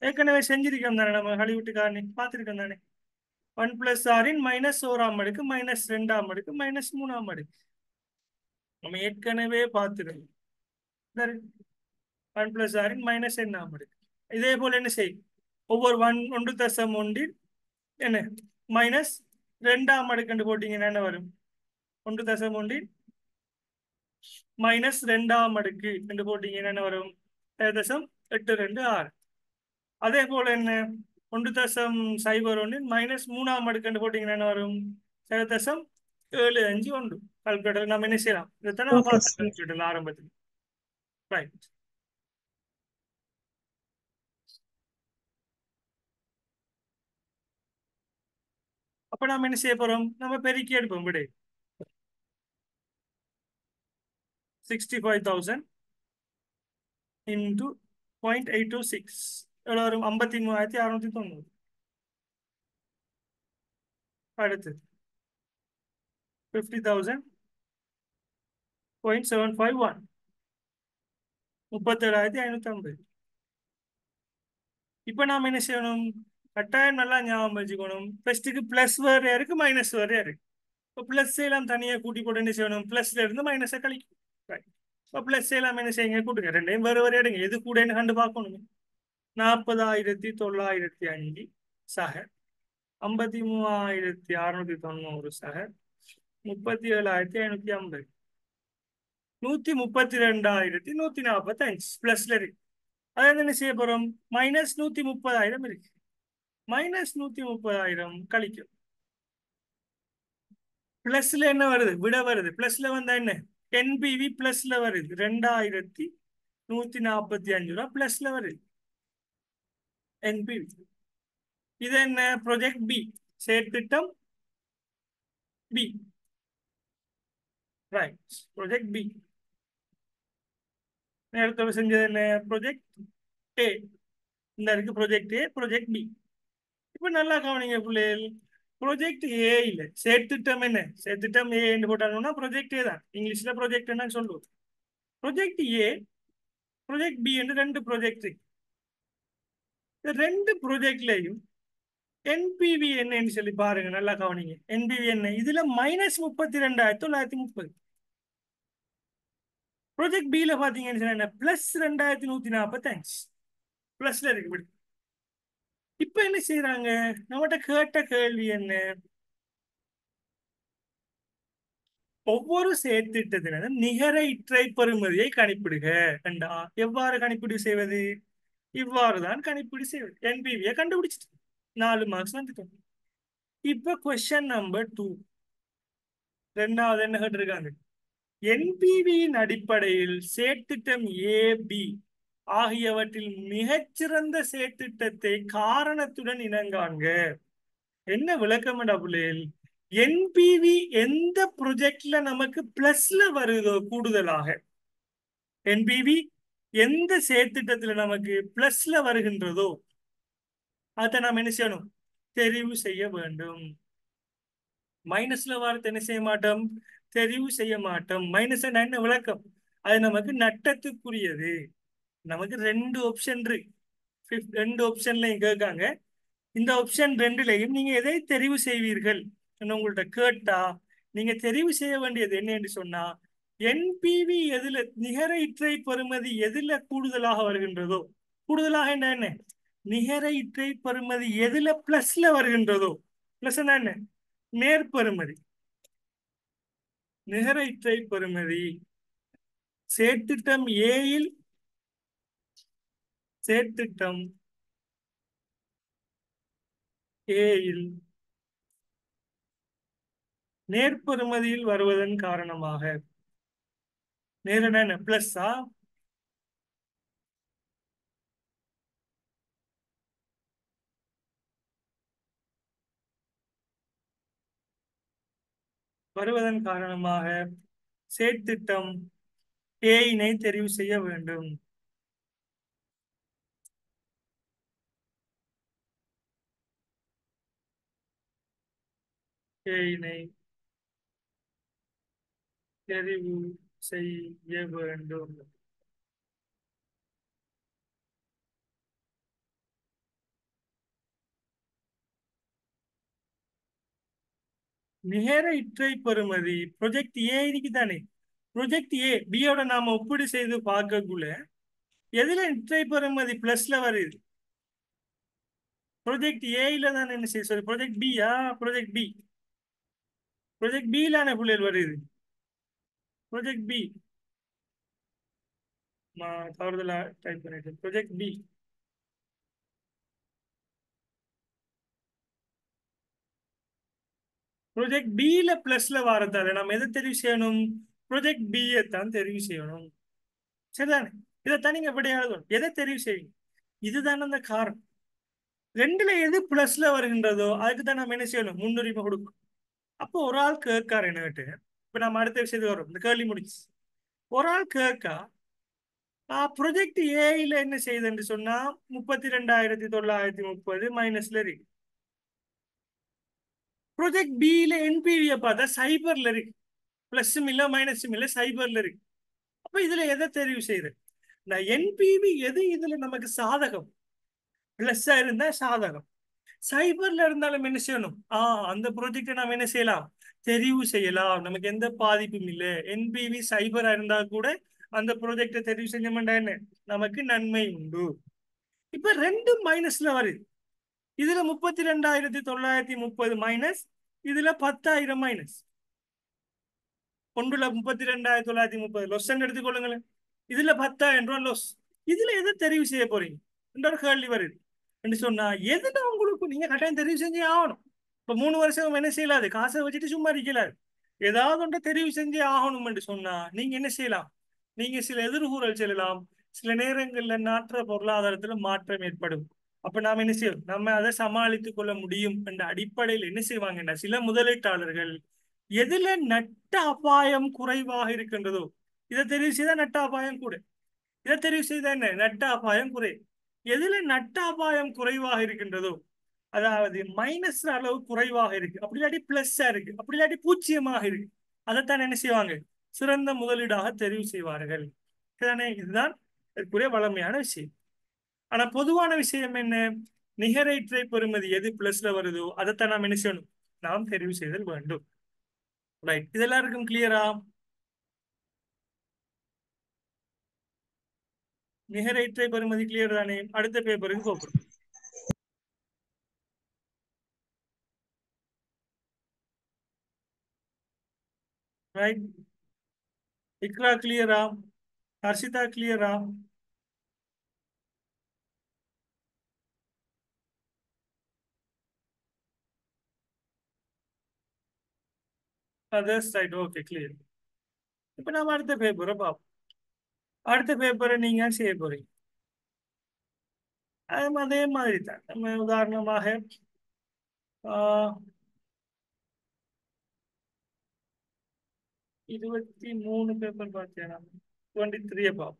ஏற்கனவே செஞ்சிருக்கோம் தானே. நம்ம கழிவீட்டு காரணி பார்த்திருக்கோம் தானே. 1+r -1ஆம் அடுக்கு -2ஆம் அடுக்கு -3ஆம் அடுக்கு நம்ம ஏற்கனவே பார்த்துருக்கோம். 1+r -n ஆம் அடுக்கு. இதே போல என்ன செய்யும், ஒவ்வொரு 1 என்ன -2ஆம் அடுக்கு என்று போட்டீங்கன்னா என்ன வரும், 1 -2ஆம் அடுக்கு என்று போட்டீங்கன்னா என்ன வரும், 0.826. அதே போல என்ன, 1.01 -3ஆம் அடுக்கு என்று போட்டீங்கன்னா என்ன வரும், 0.751. கால்குலேட்டர் நம்ம என்ன செய்யலாம், இதைத்தான் நம்ம ஓகே பார்த்தோம் சார். கால்குலேட்டர்ல ஆரம்பத்தில். ரைட். அப்ப நாம என்ன செய்ய போறோம், நம்ம பெருக்கி எடுப்போம் விடை. 65,000 into 0.826 எவ்வளவு வரும், 53,690. அடுத்து 50,000 0.751 37,550. இப்ப நாம என்ன செய்யணும், கட்டாயம் நல்லா ஞாபகம் வச்சுக்கணும், ஃபர்ஸ்ட்டுக்கு பிளஸ் வேறையா இருக்கு, மைனஸ் வேறையா இருக்கு. இப்போ பிளஸ் எல்லாம் தனியா கூட்டி போட்டு என்ன செய்யணும், பிளஸ்ல இருந்து மைனஸை கழிக்கும். Right. இப்போ பிளஸ் எல்லாம் என்ன செய்யுங்க, கூட்டுங்க, ரெண்டையும் வேறு வேறு எடுங்க, எது கூடன்னு கண்டு பார்க்கணும். 40,905 சக 53,690 சக 37,550 132,145 பிளஸ்ல இருக்கு. அதாவது என்ன செய்ய போறோம், -130,000 இருக்கு. -130,000 கழிக்கும். பிளஸ்ல என்ன வருது, விட வருது. பிளஸ்ல வந்தா என்ன, என்பிவி பிளஸ்ல வருது, 2,145 ரூபா பிளஸ்ல வருது என்பிவி. இது என்ன, ப்ரொஜெக்ட் பி, செயற்திட்டம் பி. Right, project B. நேரத்தோட செஞ்சது என்ன, ப்ரொஜெக்ட் ஏ. இந்த இருக்கு ப்ரொஜெக்ட் ஏ, ப்ரொஜெக்ட் பி. இப்ப நல்லா கவனிங்க பிள்ளைகள், ப்ரொஜெக்ட் ஏ இல்ல சேர்த்திட்டம் என்ன சேர்த்திட்டம் ஏ என்று போட்டாங்கன்னா ப்ரொஜெக்ட் ஏ தான் இங்கிலீஷ்ல ப்ரொஜெக்ட் என்ன சொல்லுவோம் ப்ரொஜெக்ட் ஏ ப்ரொஜெக்ட் பி என்று ரெண்டு ப்ரொஜெக்ட் இருக்கு இந்த ரெண்டு ப்ரொஜெக்ட்லயும் என்பிவி என்னன்னு சொல்லி பாருங்க நல்லா கவனிங்க என்பிவி என்ன இதுல -32,930 ப்ரொஜெக்ட் பில பாத்தீங்கன்னு சொன்னா என்ன +2,145 பிளஸ்ல இருக்கு இப்படி இப்ப என்ன செய்யறாங்க நம்மகிட்ட கேட்ட கேள்வி என்ன ஒவ்வொரு சேர்த்திட்டத்தினதும் நிகர இற்றை பெறுமதியை கணிப்பிடுக கண்டா எவ்வாறு கணிப்பீடு செய்வது இவ்வாறுதான் கணிப்பீடு செய்வது என்பிவியை கண்டுபிடிச்சிட்டு 4 மார்க்ஸ் வந்துட்டோம் இப்ப கொஸ்டின் நம்பர் 2 ரெண்டாவது என்ன கேட்டிருக்காங்க என்பிவியின் அடிப்படையில் சேர்த்திட்டம் ஏ பி ஆகியவற்றில் மிகச்சிறந்த சேர்த்திட்டத்தை காரணத்துடன் இனங்காண்க என்ன விளக்கம் பிள்ளைகள் என்பிவி எந்த ப்ரொஜெக்ட்ல நமக்கு பிளஸ்ல வருதோ கூடுதலாக என்பிவி எந்த சேர்த்திட்டத்துல நமக்கு பிளஸ்ல வருகின்றதோ அதை நாம் என்ன செய்யணும் தெரிவு செய்ய வேண்டும் மைனஸ்ல வார்த்தை என்ன செய்ய மாட்டோம் தெரிவு செய்ய மாட்டோம் மைனஸ் என்ன விளக்கம் அது நமக்கு நட்டத்துக்குரியது நமக்கு ரெண்டு ஆப்ஷன் இருக்கு ரெண்டு ஆப்ஷன்லையும் கேட்காங்க இந்த ஆப்ஷன் ரெண்டுலையும் நீங்க எதை தெரிவு செய்வீர்கள் உங்கள்ட்ட கேட்டா நீங்க தெரிவு செய்ய வேண்டியது என்ன என்று சொன்னா என்பிவி எதுல நிகர இற்றை பெறுமதி எதுல கூடுதலாக வருகின்றதோ கூடுதலாக என்ன நிகர இற்றை பெறுமதி எதுல பிளஸ்ல வருகின்றதோ பிளஸ் என்ன நேர்பெறுமதி நிகர இற்றை பெறுமதி சேர்த்திட்டம் ஏயில் சேர்த்திட்டம் ஏயில் நேர்பெறுமதியில் வருவதன் காரணமாக நேர என்ன பிளஸ்ஸா வருவதன் காரணமாக சேர்த்திட்டம் ஏயினை தெரிவு செய்ய வேண்டும் ஏயினை தெரிவு செய்ய வேண்டும் நிகர இற்றை பெறுமதி ப்ரொஜெக்ட் ஏ தானே ப்ரொஜெக்ட் ஏ பியோட நாம ஒப்பீடு செய்து பார்க்கக்குள்ள எதுல இற்றை பெறுமதி பிளஸ்ல வருது ப்ரொஜெக்ட் ஏல தான் என்ன செய்ய சொல்லி ப்ரொஜெக்ட் பியா ப்ரொஜெக்ட் பிலான பிள்ளைகள் வருது ப்ரொஜெக்ட் பி தவறுதலா டைப் பண்ணிட்டு ப்ரொஜெக்ட் பி ப்ரொஜெக்ட் பில பிளஸ்ல வரதால நம்ம எதை தெரிவு செய்யணும் ப்ரொஜெக்ட் பியை தான் தெரிவு செய்யணும் சரிதானே இதைத்தான் நீங்க எப்படி எழுதணும் எதை தெரிவு செய்யணும் இதுதானே அந்த காரணம் ரெண்டுல எது பிளஸ்ல வருகின்றதோ அதுக்கு தான் நம்ம என்ன செய்யணும் முன்னுரிமை கொடுக்கணும் அப்போ ஒரு ஆள் கேட்காரு என்னட்டு இப்ப நம்ம அடுத்த விஷயத்துக்கு வரும் இந்த கேள்வி முடிச்சு ஒரு ஆள் கேட்கா ப்ரொஜெக்ட் ஏல என்ன செய்யுதுன்னு சொன்னா 32,930 மைனஸ்ல இருக்கு ப்ரொஜெக்ட் பில என்பிவியை பார்த்தா சைபர்ல இருக்கு பிளஸும் இல்ல மைனஸும் இல்ல சைபர்ல இருக்கு அப்ப இதுல எதை தெரிவு செய்யுது நான் என்பிவி எது இதுல நமக்கு சாதகம் பிளஸ்ஸா இருந்தா சாதகம் சைபர்ல இருந்தாலும் என்ன செய்யணும் அந்த ப்ராஜெக்டை நம்ம என்ன செய்யலாம் தெரிவு செய்யலாம் நமக்கு எந்த பாதிப்பும் இல்லை என்பிவி சைபரா இருந்தா கூட அந்த ப்ராஜெக்டை தெரிவு செஞ்சோம்னா என்ன நமக்கு நன்மை உண்டு இப்ப ரெண்டு மைனஸ்ல வருது இதுல 32,930 மைனஸ் இதுல 10,000 மைனஸ் ஒன்றுல 32,930 லொஸ் எடுத்துக்கொள்ளுங்களேன் இதுல 10,000 ரூபாய் லொஸ் இதுல எதை தெரிவு செய்ய போறீங்க ஒரு கேள்வி வருது என்று சொன்னா எதுல உங்களுக்கு நீங்க கட்டாயம் தெரிவு செஞ்சே ஆகணும் இப்ப 3 வருஷம் என்ன செய்யலாது காசை வச்சுட்டு சும்மா இருக்கலாது ஏதாவது ஒன்றை தெரிவு செஞ்சே ஆகணும் என்று சொன்னா நீங்க என்ன செய்யலாம் நீங்க சில எதிர்கூறல் செல்லலாம் சில நேரங்கள்ல நாட்டுற பொருளாதாரத்துல மாற்றம் ஏற்படும் அப்ப நாம என்ன செய்வோம் நம்ம அதை சமாளித்துக் கொள்ள முடியும் என்ற அடிப்படையில் என்ன செய்வாங்கன்னா சில முதலீட்டாளர்கள் எதுல நட்ட அபாயம் குறைவாக இருக்கின்றதோ இதை தெரிவு செய்தா நட்ட அபாயம் கூட இதை தெரிவு செய்தா என்ன நட்ட அபாயம் குறை எதுல நட்ட அபாயம் குறைவாக இருக்கின்றதோ அதாவது மைனஸ் அளவு குறைவாக இருக்கு, அப்படி இல்லாட்டி பிளஸ்ஸா இருக்கு, அப்படி இல்லாட்டி பூஜ்ஜியமாக இருக்கு, அதைத்தான் என்ன செய்வாங்க, சிறந்த முதலீடாக தெரிவு செய்வார்கள். இதுதானே, இதுதான் இதற்குரிய வளமையான விஷயம். ஆனா பொதுவான விஷயம் என்ன, நிகரேற்றை பெறுமதி எது பிளஸ்ல வருதோ அதைத்தான் நாம் என்ன செய்யணும், நாம் தெரிவு செய்தல் வேண்டும். ரைட், இது எல்லாருக்கும் கிளியரா? நிகரேற்றை பெறுமதி கிளியர் தானே? அடுத்த பேப்பருக்கு போகிறோம். ரைட், இக்ரா கிளியரா? ஹர்ஷிதா கிளியரா? Others right, okay clear. இப்ப நாம அடுத்த பேப்பரை பார்ப்போம். அடுத்த பேப்பரை நீங்க செய்ய போறீங்க. அதே மாதிரி தான் நம்ம உதாரணமாக 23 பேப்பர் பார்த்தேன், 23 பார்ப்போம்.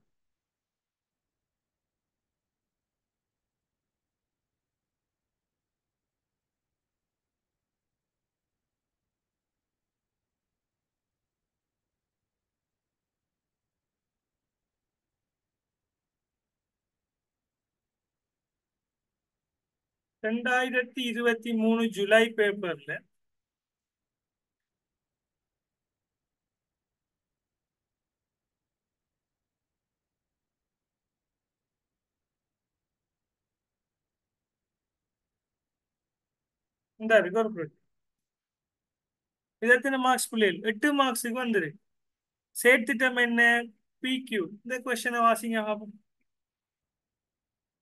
$2023 ஜூலை பேப்பர்ல இந்த இருக்கு ஒரு project. இது எத்தனை மார்க்ஸ் பிள்ளைகள்? 8 மார்க்ஸுக்கு வந்துரு. சேர்த்திட்டம் என்ன? PQ. இந்த கொஸ்டினை வாசிங்க பார்ப்போம்.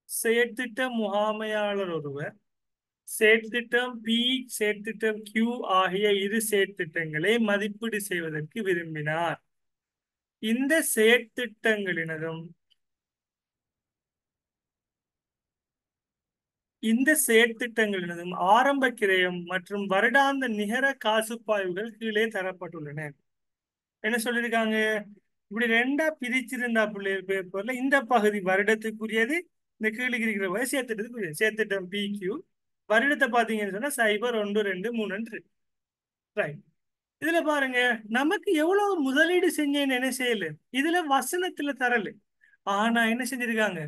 செயற்திட்ட முகாமையாளர் ஒருவர் செயற்திட்டம் P, செயற்திட்டம் Q ஆகிய இரு செயற்திட்டங்களை மதிப்பீடு செய்வதற்கு விரும்பினார். இந்த செயற்திட்டங்களினதும் ஆரம்ப கிரயம் மற்றும் வருடாந்த நிகர காசுப்பாய்வுகள் கீழே தரப்பட்டுள்ளன. என்ன சொல்லியிருக்காங்க, இப்படி ரெண்டா பிரிச்சிருந்தா பிள்ளைகள் பேப்பர்ல இந்த பகுதி வருடத்துக்குரியது, இந்த கீழே இருக்கிற வரை சேர்த்துட்டதுக்குரியது. சேர்த்துட்டம் PQ வருடத்தை பார்த்தீங்கன்னு சொன்னா 0, 1, 2, 3 ரைட். இதுல பாருங்க, நமக்கு எவ்வளவு முதலீடு செஞ்சேன்னு என்ன செய்யல, இதுல வசனத்துல தரல. ஆனா என்ன செஞ்சிருக்காங்க,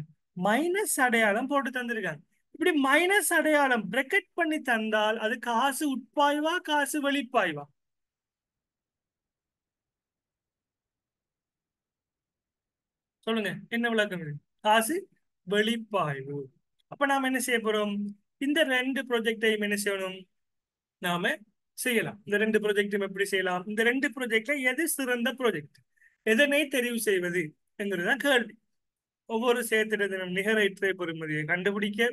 மைனஸ் அடையாளம் போட்டு தந்திருக்காங்க. இப்படி மைனஸ் அடையாளம் பிரக்கெட் பண்ணி தந்தால் அது காசு உட்பாய்வா காசு வெளிப்பாய்வா? சொல்லுங்க, என்ன விளக்கம் இது? காசு வெளிப்பாய்வு. அப்ப நாம என்ன செய்ய போறோம், இந்த ரெண்டு ப்ரொஜெக்டையும் என்ன செய்யணும், நாம செய்யலாம். இந்த ரெண்டு ப்ரொஜெக்டும் எப்படி செய்யலாம், இந்த ரெண்டு ப்ரொஜெக்ட்ல எது சிறந்த ப்ரொஜெக்ட், எதனை தெரிவு செய்வது என்கிறதுதான் கேள்வி. ஒவ்வொரு சேர்த்திடத்திலும் நிகரற்ற பெறுமதியை கண்டுபிடிக்க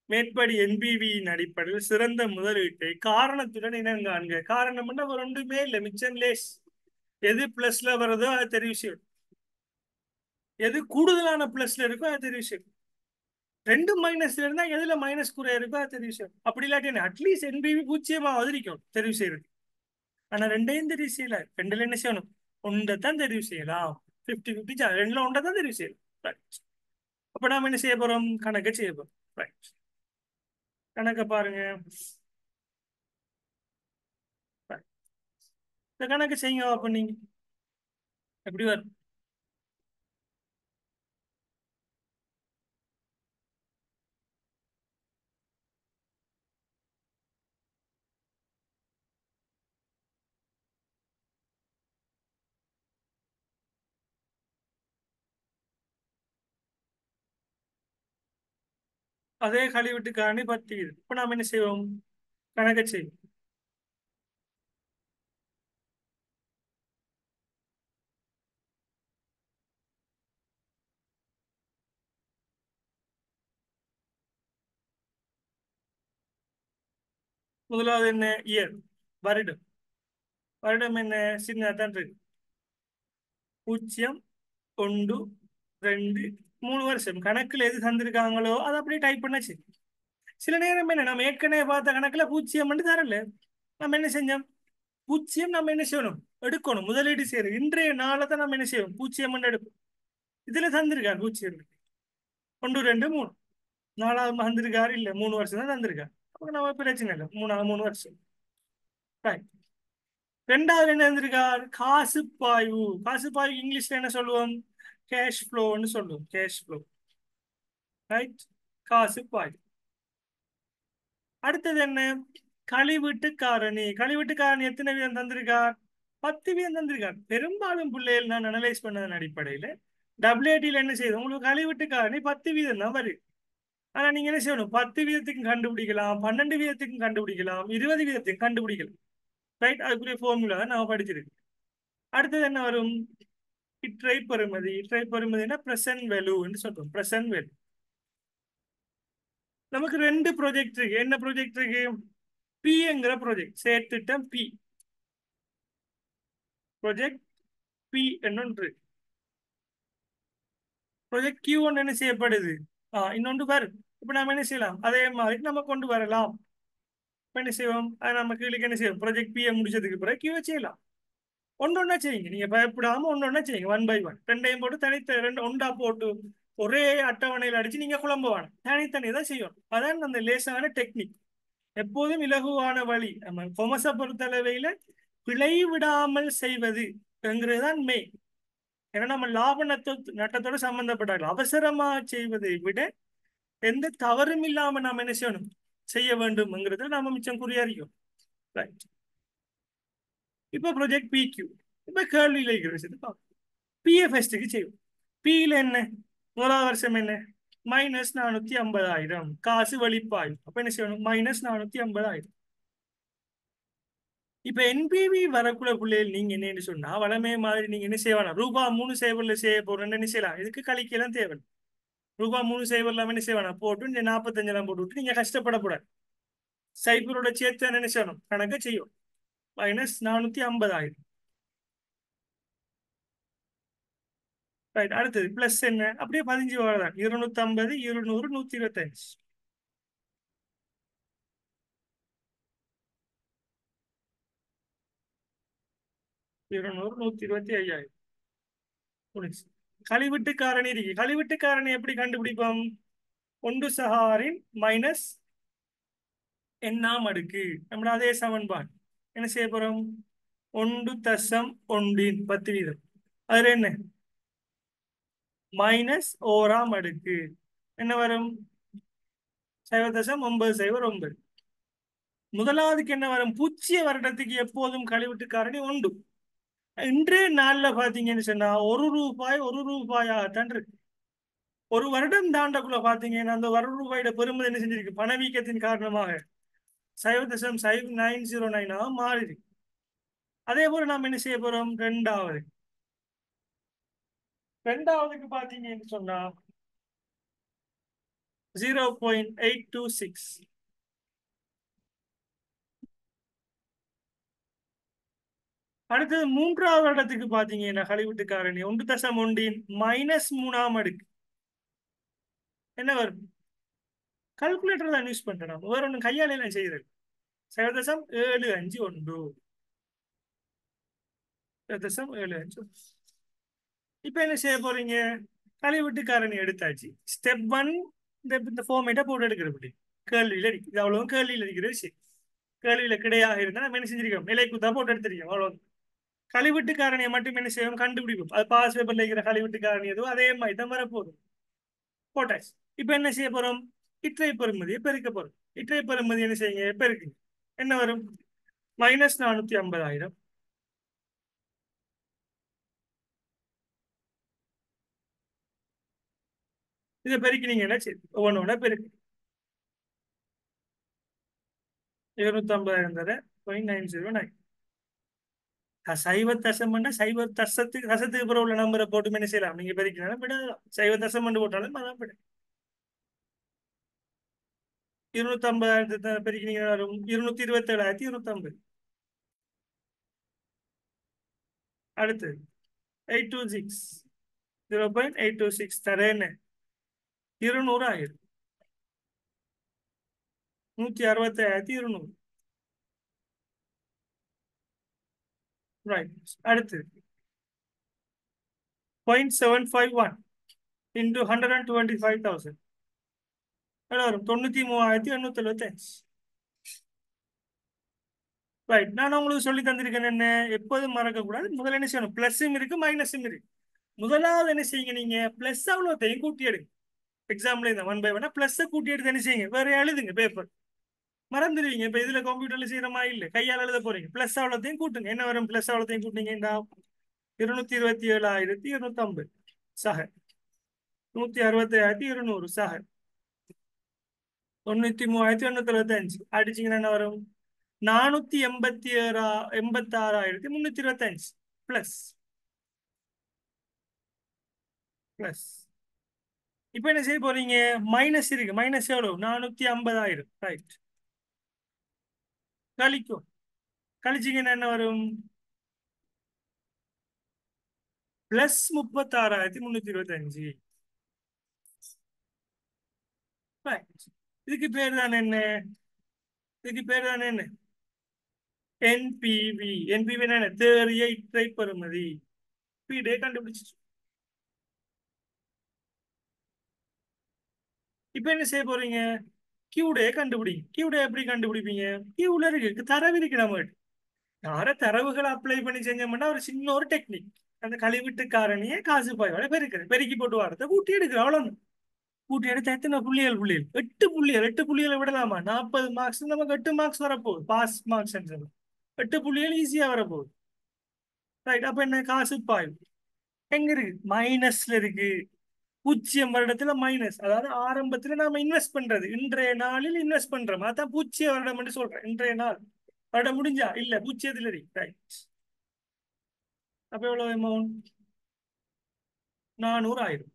மேற்படி என்பிவியின் அடிப்படையில் சிறந்த முதலீட்டை காரணத்துடன் இனங்காண்க. காரணம் ஒரு ஒன்றுமே இல்லை, மிச்சம் லேஸ். எது பிளஸ்ல வருதோ அதை தெரிவு செய்யும், எது கூடுதலான பிளஸ்ல இருக்கோ அதை தெரிவு செய்யும். ரெண்டு மைனஸ்ல இருந்தா எதுல மைனஸ் குறைய இருக்கோ அதை தெரிவு செய்யும். அப்படி இல்லாட்டி அட்லீஸ்ட் என்பிவி பூஜ்ஜியமா அதிரிக்கும் தெரிவு செய்யறது. ஆனா ரெண்டையும் தெரிவு செய்யல, ரெண்டுல என்ன செய்யணும், ஒன்றை தான் தெரிவு செய்யலாம். 50-50 ரெண்டுல ஒன்றை தான் தெரிவு செய்யலாம். அப்ப நாம என்ன செய்ய போறோம், கணக்கை செய்ய போறோம். ரைட், கணக்கை பாருங்க. Right. இந்த கணக்கு செய்யுங்க. அப்ப நீங்க எப்படி வரும், அதே கழிவிட்டு காணி 10. இப்ப நாம என்ன செய்வோம், கணக்கை செய்வோம். முதலாவது என்ன, இயர், வருடம். வருடம் என்ன சின்னதான் இருக்கு, 0, 1, 2, 3 வருஷம். கணக்குல எது தந்திருக்காங்களோ அதை அப்படியே டைப் பண்ணாச்சு. சில நேரம் என்ன, நம்ம ஏற்கனவே பார்த்த கணக்குல 0 தரல, நம்ம என்ன செஞ்சோம், 0 நம்ம என்ன செய்யணும், எடுக்கணும். முதலீடு செய்யணும், இன்றைய நாளை தான் நம்ம என்ன செய்வோம், 0 எடுப்போம். இதுல தந்திருக்காரு 0, 1, 2, 3, 4வது தந்திருக்காரு இல்ல, 3 வருஷம் தான் தந்திருக்காரு. அப்ப நம்ம பிரச்சனை இல்லை 3 வருஷம். ரைட். ரெண்டாவது என்ன இருந்திருக்கார்? காசு பாய்வு. காசு பாய்வு இங்கிலீஷ்ல என்ன சொல்லுவோம்? கேஷ் ஃப்ளோன்னு சொல்லுவோம். Cash flow. ரைட். காசு பாய்வு. அடுத்தது என்ன? கழிவீட்டு காரணி. கழிவீட்டு காரணி எத்தனை வீதம் தந்திருக்கார்? 10 வீதம் தந்திருக்கார். பெரும்பாலும் பிள்ளைகள் நான் அனலைஸ் பண்ணதன் அடிப்படையில WAT-ல என்ன செய்யுது? உங்களுக்கு கழிவீட்டு காரணி 10 வீதம் தான் வருது. ஆனா நீங்க என்ன செய்யணும்? 10 வீதத்துக்கும் கண்டுபிடிக்கலாம், 12 வீதத்துக்கும் கண்டுபிடிக்கலாம், 20 வீதத்துக்கும் கண்டுபிடிக்கலாம். ரைட். அதுக்குரிய ஃபார்முலா தான் நான் படிச்சிருக்கேன். அடுத்தது என்ன வரும்? இற்றை பெறுமதி. இற்றை பெறுமதினா பிரசன்ட் வேல்யூன்னு சொல்றோம். Present value. நமக்கு 2 ப்ராஜெக்ட் இருக்கு. என்ன ப்ராஜெக்ட் இருக்கு? பிங்கிற ப்ராஜெக்ட். செயற்திட்டம் பி. ப்ராஜெக்ட் பி என்னொன்று. ப்ராஜெக்ட் Q1 என்ன செய்யப்படுது? இன்னொன்று வரும். இப்ப நாம என்ன செய்யலாம்? அதே மாதிரி நம்ம கொண்டு வரலாம். இப்ப என்ன செய்வோம்? அது நம்ம கீழே என்ன செய்வோம்? ப்ராஜெக்ட் பி முடிச்சதுக்கு பிறகு Q செய்யலாம். ஒன்னொன்னா செய்யுங்க. நீங்க பயப்படாம ஒன்னொன்னா செய்யுங்க. 1 by 1. ரெண்டையும் போட்டு ரெண்டு ஒண்டா போட்டு ஒரே அட்டவணையில் அடிச்சு நீங்க குழம்ப வேணும். தனித்தனி தான் செய்யணும். அதான் அந்த லேசான டெக்னிக். எப்போதும் இலகுவான வழி. நம்ம கொமர்ஸை பொறுத்தளவையில பிழை விடாமல் செய்வது என்கிறதுதான் மெயின். ஏன்னா நம்ம லாப நட்டத்தோட சம்பந்தப்பட்டார்கள். அவசரமா செய்வதை விட எந்த தவறும் இல்லாம நாம் என்ன செய்யணும்? செய்ய வேண்டும்ங்கிறது நாம மிச்சம் குறியாரிக்கும். ரைட். இப்போ ப்ராஜெக்ட் PQ. இப்ப கேள்வியில் இருக்கிற விஷயத்தை பார்ப்போம். PFSக்கு செய்வோம். பியில என்ன? முதலாவது வருஷம் என்ன? -450,000 காசு வழிப்பாய். அப்ப என்ன செய்யணும்? -450,000. இப்ப NPV வரக்குள்ள பிள்ளைகள் நீங்க என்னன்னு சொன்னா வளமே மாதிரி நீங்க என்ன செய்யலாம்? ரூபா 3 செய்ய போறேன்னு என்ன செய்யலாம்? இதுக்கு கழிக்கலாம் தேவை. ரூபா 3 என்ன செய்யலாம்? போட்டு இந்த 45 போட்டு விட்டு நீங்க கஷ்டப்படக்கூடாது. சைபரோட சேர்த்து என்ன செய்யணும்? கணக்க செய்யும். -450,000. ரைட். அடுத்தது பிளஸ் என்ன? அப்படியே 15 வரதான். 250, 200, 125. இருநூறு 125,000. முடிச்சு. கழிவிட்டு காரணி இருக்கு. கழிவிட்டு காரணி எப்படி கண்டுபிடிப்போம்? ஒன்று சகாரின் மைனஸ் எண்ணாம் அடுக்கு. நம்ம அதே சமன்பாடு என்ன செய்ய போறோம்? 1.1 10 வீதம். அதுல என்ன? -1 அடுக்கு. என்ன வரும்? 0.909. முதலாவதுக்கு என்ன வரும்? பூச்சிய வருடத்துக்கு எப்போதும் கழிவிட்டு காரணி 1. இன்றைய நாள்ல பாத்தீங்கன்னு சொன்னா ₹1 இருக்கு. ஒரு வருடம் தாண்டக்குள்ள பாத்தீங்கன்னா அந்த ₹1 பெருமதி என்ன செஞ்சிருக்கு? பணவீக்கத்தின் காரணமாக 0.5909 மாறி. அதே போல நாம் என்ன செய்ய போறோம்? ரெண்டாவதுக்கு பாத்தீங்கன்னு சொன்னா 0.826. அடுத்தது மூன்றாவது இடத்துக்கு பாத்தீங்கன்னா கழிவிட்டு காரணி 1.1 -3 அடுக்கு. என்ன வரும்? கால்குலேட்டர் தான் யூஸ் பண்றோம். வேற ஒன்றும் கையால எல்லாம் செய்யறது. 0.751. 0.751. இப்ப என்ன செய்ய போறீங்க? கழிவிட்டு காரணி எடுத்தாச்சு. ஸ்டெப் 1 இந்த ஃபார்மேட்டை போட்டு எடுக்கிறபடி கேள்வியில இருக்கு. இது அவ்வளவு கேள்வியில் இருக்கிற விஷயம். கேள்வியில கிடையாக இருந்தா நம்ம என்ன செஞ்சிருக்கோம்? நிலை குத்தா போட்டு எடுத்திருக்கோம். அவ்வளவு. கழிவிட்டு காரணியை மட்டும் என்ன செய்வோம்? கண்டுபிடிப்போம். அது பாஸ் பேப்பர்ல இருக்கிற கழிவிட்டு காரணி எதுவும் அதே மாதிரி தான் வரப்போகுது. போட்டாச்சு. இப்ப என்ன செய்ய போறோம்? இற்றை பெறுமதியை பெருக்க போறோம். இற்றை பெறுமதி என்ன செய்யுங்க? பெருக்குங்க. என்ன வரும்? -450,000. இதை பெருக்கினீங்கன்னா சரி ஒவ்வொன்றோட பெருக்கு 250,000 தர 0.909. சைவ தசம் சைவ தசத்துக்கு பிறகு உள்ள நம்பரை போட்டு என்ன செய்யலாம்? நீங்க பெருக்கினாலும் விடலாம். சைவ தசம் போட்டாலும் அதான் விட. 250,000 பெருக்கினீங்க வரும் 227,250. அடுத்து 826 0.826 தரேன்னு 200 ஆயிரம். 160,200. ரைட். அடுத்து 0.751 into 125,000 வரும் 93,875. ரைட், நான் உங்களுக்கு சொல்லி தந்திருக்கேன் என்ன, எப்போதும் மறக்கக்கூடாது. முதல்ல என்ன செய்யணும், பிளஸும் இருக்கு மைனஸும் இருக்கு. முதலாவது என்ன செய்யுங்க, நீங்க பிளஸ் அவ்வளோத்தையும் கூட்டி எடுங்க. எக்ஸாம்பிள் இந்த 1/1 பிளஸ் கூட்டி எடுத்து என்ன செய்யுங்க, வேற எழுதுங்க பேப்பர். மறந்துடுவீங்க. இப்ப இதுல கம்ப்யூட்டர்ல செய்யற மாதிரி இல்ல, கையால் எழுத போறீங்க. பிளஸ் அவ்வளோத்தையும் கூட்டுங்க. என்ன வரும், பிளஸ் அவ்வளோத்தையும் கூட்டினீங்கன்னா 227,250 சக 167,200 சக 93,875 அடிச்சீங்கன்னா என்ன வரும், 486,325 பிளஸ் பிளஸ். இப்ப என்ன செய்ய போறீங்க, மைனஸ் இருக்கு. மைனஸ் எவ்வளவு, 450,000. ரைட், கழிக்கும். கழிச்சீங்கன்னா என்ன வரும், பிளஸ் 36,325. ரைட், இதுக்கு பேர் தான் என்ன, இதுக்கு பேர் தான் என்ன, என்பிவி. என்பிவி என்ன, தேறிய இற்றை பெறுமதி. ஸ்பீடே கண்டுபிடிச்சு. இப்ப என்ன செய்ய போறீங்க, கியூடே கண்டுபிடிங்க. கியூடே எப்படி கண்டுபிடிப்பீங்க, கியூல இருக்கு தரவு இருக்கு நம்ம கிட்ட. யார தரவுகளை அப்ளை பண்ணி செஞ்சோம்னா ஒரு சின்ன ஒரு டெக்னிக், அந்த கழிவிட்டு காரணியை காசு பாயோட பெருக்குது, பெருக்கி போட்டு வாரத்தை கூட்டி எடுக்கிற அவ்வளவு. கூட்டி எடுத்து எத்தனை புள்ளிகள், புள்ளிகள் 8 புள்ளிகள். 8 புள்ளிகளை விடலாமா, 40 மார்க்ஸ் நமக்கு 8 மார்க்ஸ் வரப்போகுது. பாஸ் மார்க்ஸ் 8 புள்ளிகள் ஈஸியா வரப்போகுது. ரைட், அப்ப என்ன, காசு பாயும் எங்க இருக்கு, மைனஸ்ல இருக்கு. 0 வருடத்துல மைனஸ், அதாவது ஆரம்பத்துல நாம இன்வெஸ்ட் பண்றது, இன்றைய நாளில் இன்வெஸ்ட் பண்றோம். அதான் 0 வருடம் என்று சொல்றேன். இன்றைய நாள், வருடம் முடிஞ்சா இல்ல, 0த்துல இருக்கு. ரைட், அப்ப எவ்வளவு அமௌண்ட், 400,000.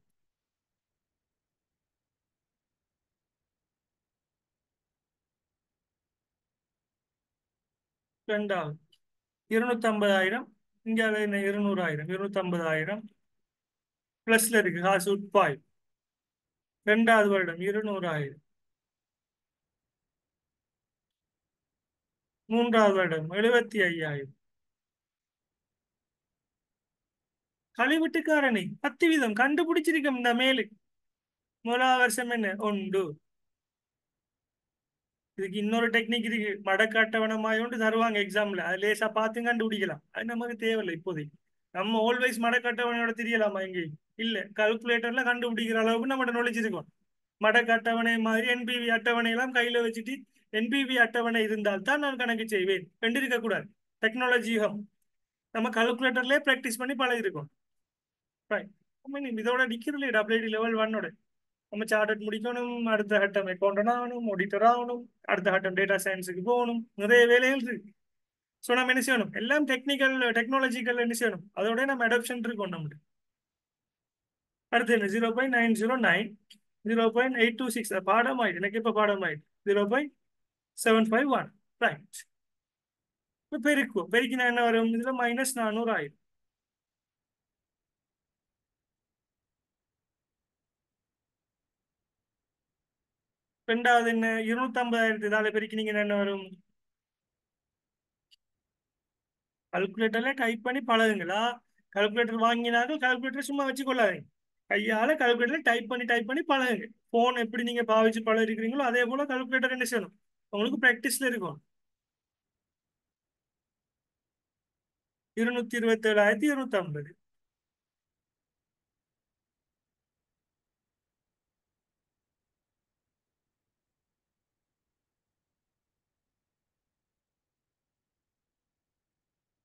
ரெண்டாவது 250,000. இங்க என்ன, 200,000. 250,000 பிளஸ்ல இருக்கு, காசு உட்பாய். 2வது வருடம் 200,000. 3வது வருடம் 75,000. கழிவிட்டு காரணி 10 வீதம் கண்டுபிடிச்சிருக்கோம் இந்த மேலு. முதலாவது வருஷம் என்ன, உண்டு. இதுக்கு இன்னொரு டெக்னிக் இருக்கு, மடக்கு அட்டவணமாய் ஒன்று தருவாங்க எக்ஸாம்ல, அது லேசா பார்த்து கண்டுபிடிக்கலாம். அது நமக்கு தேவையில்லை இப்போதைக்கு. நம்ம ஆல்வேஸ் மடக்கு அட்டவணையோட தெரியலாமா எங்கேயும் இல்ல, கால்குலேட்டர்ல கண்டுபிடிக்கிற அளவுக்கு நம்ம knowledge இருக்கும். மடக்கு அட்டவணை மாதிரி என்பிவி அட்டவணை எல்லாம் கையில வச்சுட்டு, என்பிவி அட்டவணை இருந்தால் தான் நான் கணக்கு செய்வேன் என்று இருக்கக்கூடாது. டெக்னாலஜி யுகம், நம்ம கால்குலேட்டர்லயே பிராக்டிஸ் பண்ணி பழகிருக்கோம். Right. இதோட நிக்கிறதுல WD லெவல் 1ஓட நம்ம சார்ட்டர்ட் முடிக்கணும், அடுத்த கட்டம் அக்கௌண்டன்ட் ஆகணும், ஆடிட்டர் ஆகணும், அடுத்த கட்டம் டேட்டா சயின்ஸுக்கு போகணும், நிறைய வேலைகள் இருக்கு. ஸோ நம்ம என்ன செய்யணும், எல்லாம் டெக்னிக்கல் டெக்னாலஜிக்கல் என்ன செய்யணும், அதோட நம்ம அடாப்ஷன் இருக்கும் நம்மளுக்கு. அடுத்து என்ன, 0.909, 0.826 பாடம் ஆயிடுச்சு எனக்கு. இப்போ பாடம் ஆயிடுச்சு 0.751. ரைட், இப்போ பெருக்குவோம். பெருக்கினா என்ன வரும், இதுல -400 ஆயிடும். ரெண்டாவது என்ன, 250,000 இதால பெருக்கினீங்கன்னா என்ன வரும், கால்குலேட்டர்ல டைப் பண்ணி பழகுங்களா. கால்குலேட்டர் வாங்கினாலும் கால்குலேட்டர் சும்மா வச்சு கொள்ளாதீங்க. கையால கால்குலேட்டர் டைப் பண்ணி பழகுங்க. போன் எப்படி நீங்க பாவிச்சு பழகிறீங்களோ அதே போல கால்குலேட்டர் என்ன செய்யணும், உங்களுக்கு பிராக்டிஸ்ல இருக்கும். 227,250.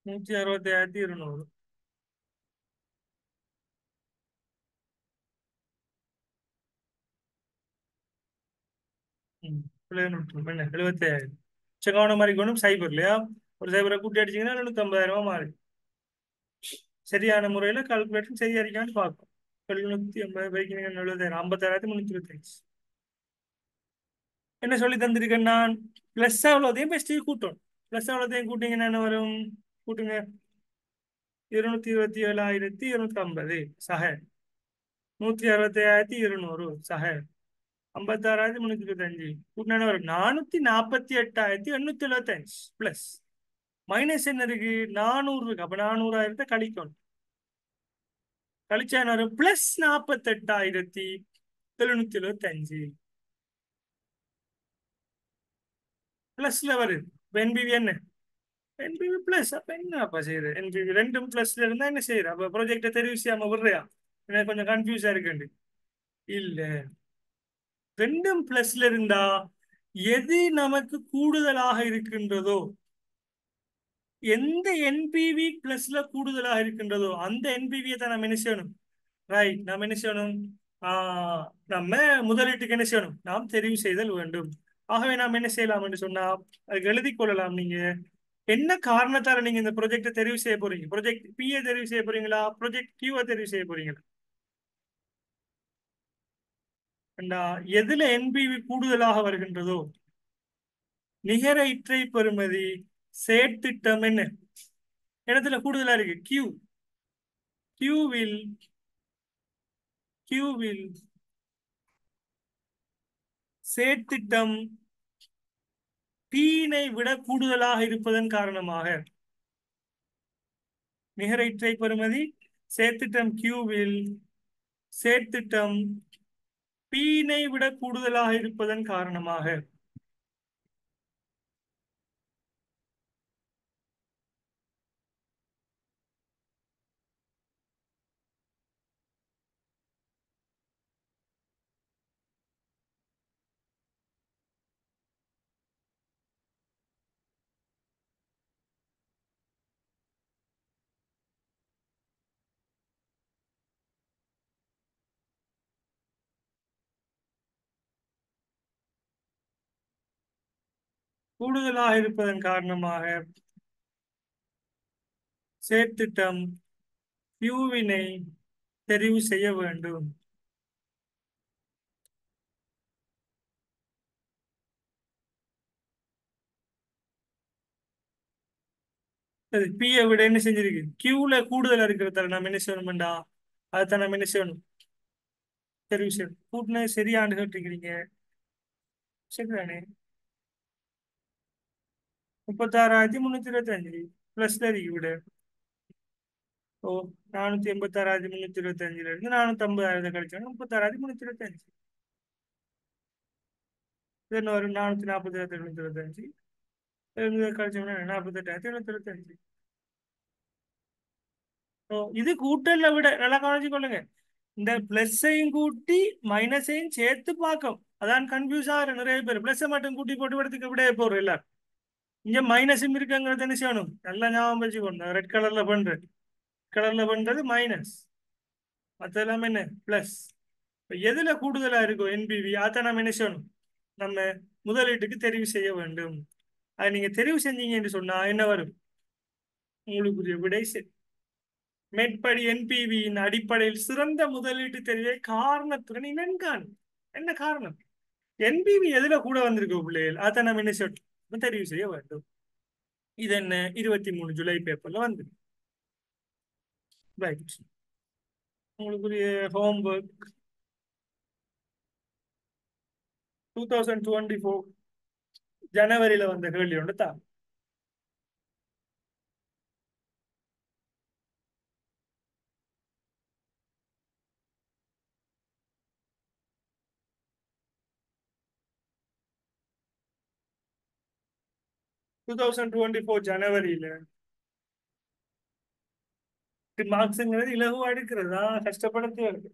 $160,200. ம், 75,000. செகண்ட் மாதிரி கொண்டும் சைபர் இல்லையா, ஒரு சைபரை கூட்டி அடிச்சீங்கன்னா 750,000 மாறி. சரியான முறையில் கால்குலேஷன் சரியா இருக்கான்னு பார்க்கும். 750 வைக்கிறீங்க, 70,000, 50,325. என்ன சொல்லி தந்திருக்கேன் நான், பிளஸ் அவ்வளோதையும் பெஸ்ட் கூட்டணும். பிளஸ் அவ்வளோதையும் கூட்டிங்கன்னா என்ன வரும், கூட்டுங்க. 227,250 சக 167,200 சக 56,325 கூட்டினா என்ன வரும், 448,875 பிளஸ். மைனஸ் என்ன இருக்கு, 400 இருக்கு. அப்ப 400,000 கழிக்கணும். கழிச்சா என்ன வரும், பிளஸ் 48,775 பிளஸ்ல வருது. என்பிவி என்ன, என்பிவி பிளஸ். அப்ப என்னப்பா செய்யுது? என்பிவி ரெண்டும் பிளஸ்ல இருந்தா என்ன செய்யுற? அப்ப ப்ராஜெக்டை தெரிவு செய்யாம விடுறியா? எனக்கு கொஞ்சம் கன்ஃபியூஸா இருக்கு. இல்ல, ரெண்டும் பிளஸ்ல இருந்தா எது நமக்கு கூடுதலாக இருக்கின்றதோ, எந்த என்பிவி பிளஸ்ல கூடுதலாக இருக்கின்றதோ அந்த என்பிவியை தான் நம்ம என்ன செய்யணும்? ரைட், நாம் என்ன செய்யணும்? நம்ம முதலீட்டுக்கு என்ன செய்யணும்? நாம் தெரிவு செய்தல் வேண்டும். ஆகவே நாம் என்ன செய்யலாம் என்று சொன்னா, அதுக்கு எழுதி கொள்ளலாம். நீங்க என்ன காரணத்தால நீங்க இந்த ப்ரொஜெக்டை தெரிவு செய்ய போறீங்க? ப்ரொஜெக்ட் பி தெரிவு செய்ய போறீங்களா, ப்ரொஜெக்ட் கியூ தெரிவு செய்ய போறீங்களா? ஏண்டா, எதுல என்பிவி கூடுதலாக வருகின்றதோ, நிகர இற்றை பெறுமதி செயற்திட்டம் என்ன இடத்துல கூடுதலா இருக்கு? கியூ. கியூவில் கியூவில் செயற்திட்டம் பீனை விட கூடுதலாக இருப்பதன் காரணமாக, நிகர இற்றை பெறுமதி செயற்திட்டம் கியூவில் செயற்திட்டம் பீனை விட கூடுதலாக இருப்பதன் காரணமாக, கூடுதலாக இருப்பதன் காரணமாக செயற்திட்டம் கியூவினை தெரிவு செய்ய வேண்டும். அது பியை விட என்ன செஞ்சிருக்கு? கியூல கூடுதலா இருக்கிறதால நம்ம என்ன செய்யணும்டா, அதைத்தான் நம்ம என்ன செய்யணும்? தெரிவு செய்யணும். கூட்டினது சரியாண்டு கேட்டிருக்கிறீங்க. சரிதானே? 36,325 பிளஸ் இருக்கு விட. ஓ, 486,325 இருந்து 450,000 கழிச்சோம்னா 36,325. இது ஒரு 447,725 கழிச்சோம்னா 48,725. ஓ, இது கூட்டல்ல விட நல்லா கவனிச்சு கொள்ளுங்க. இந்த பிளஸ்ஸையும் கூட்டி மைனஸையும் சேர்த்து பார்க்கும். அதான் கன்ஃபியூஸ் ஆகிற நிறைய பேர். பிளஸ் மட்டும் கூட்டி போட்டு வரதுக்கு விட போறோம் எல்லாரும். இங்க மைனஸும் இருக்குங்கிறது என்ன செய்யணும்? நல்லா ஞாபகம் வச்சுக்கணும். ரெட் கலர்ல பண்றது, கலர்ல பண்றது மைனஸ், மற்ற எல்லாமே என்ன பிளஸ். எதுல கூடுதலா இருக்கும் என்பிவி, அதை நம்ம என்ன செய்யணும்? நம்ம முதலீட்டுக்கு தெரிவு செய்ய வேண்டும். அதை நீங்க தெரிவு செஞ்சீங்கன்னு சொன்னா என்ன வரும்? உங்களுக்குரிய விடை சரி. மேற்படி என்பிவியின் அடிப்படையில் சிறந்த முதலீட்டு தெரிவை காரணத்துடன் இனங்காண். என்ன காரணம்? என்பிவி எதுல கூட வந்திருக்கு பிள்ளைகள், அதை நம்ம என்ன செய்யணும்? தெரிவு செய்ய வேண்டும். இது என்ன 23 ஜூலை பேப்பர்ல வந்து. ரைட், உங்களுக்குரிய ஹோம்ஒர்க் 2024 ஜனவரியில வந்த கேள்வி ஒன்று தான். 2024 ஜனவரியில மார்க்ஸ்ங்கிறது இலகுவா எடுக்கிறதா கஷ்டப்படுத்து வருது.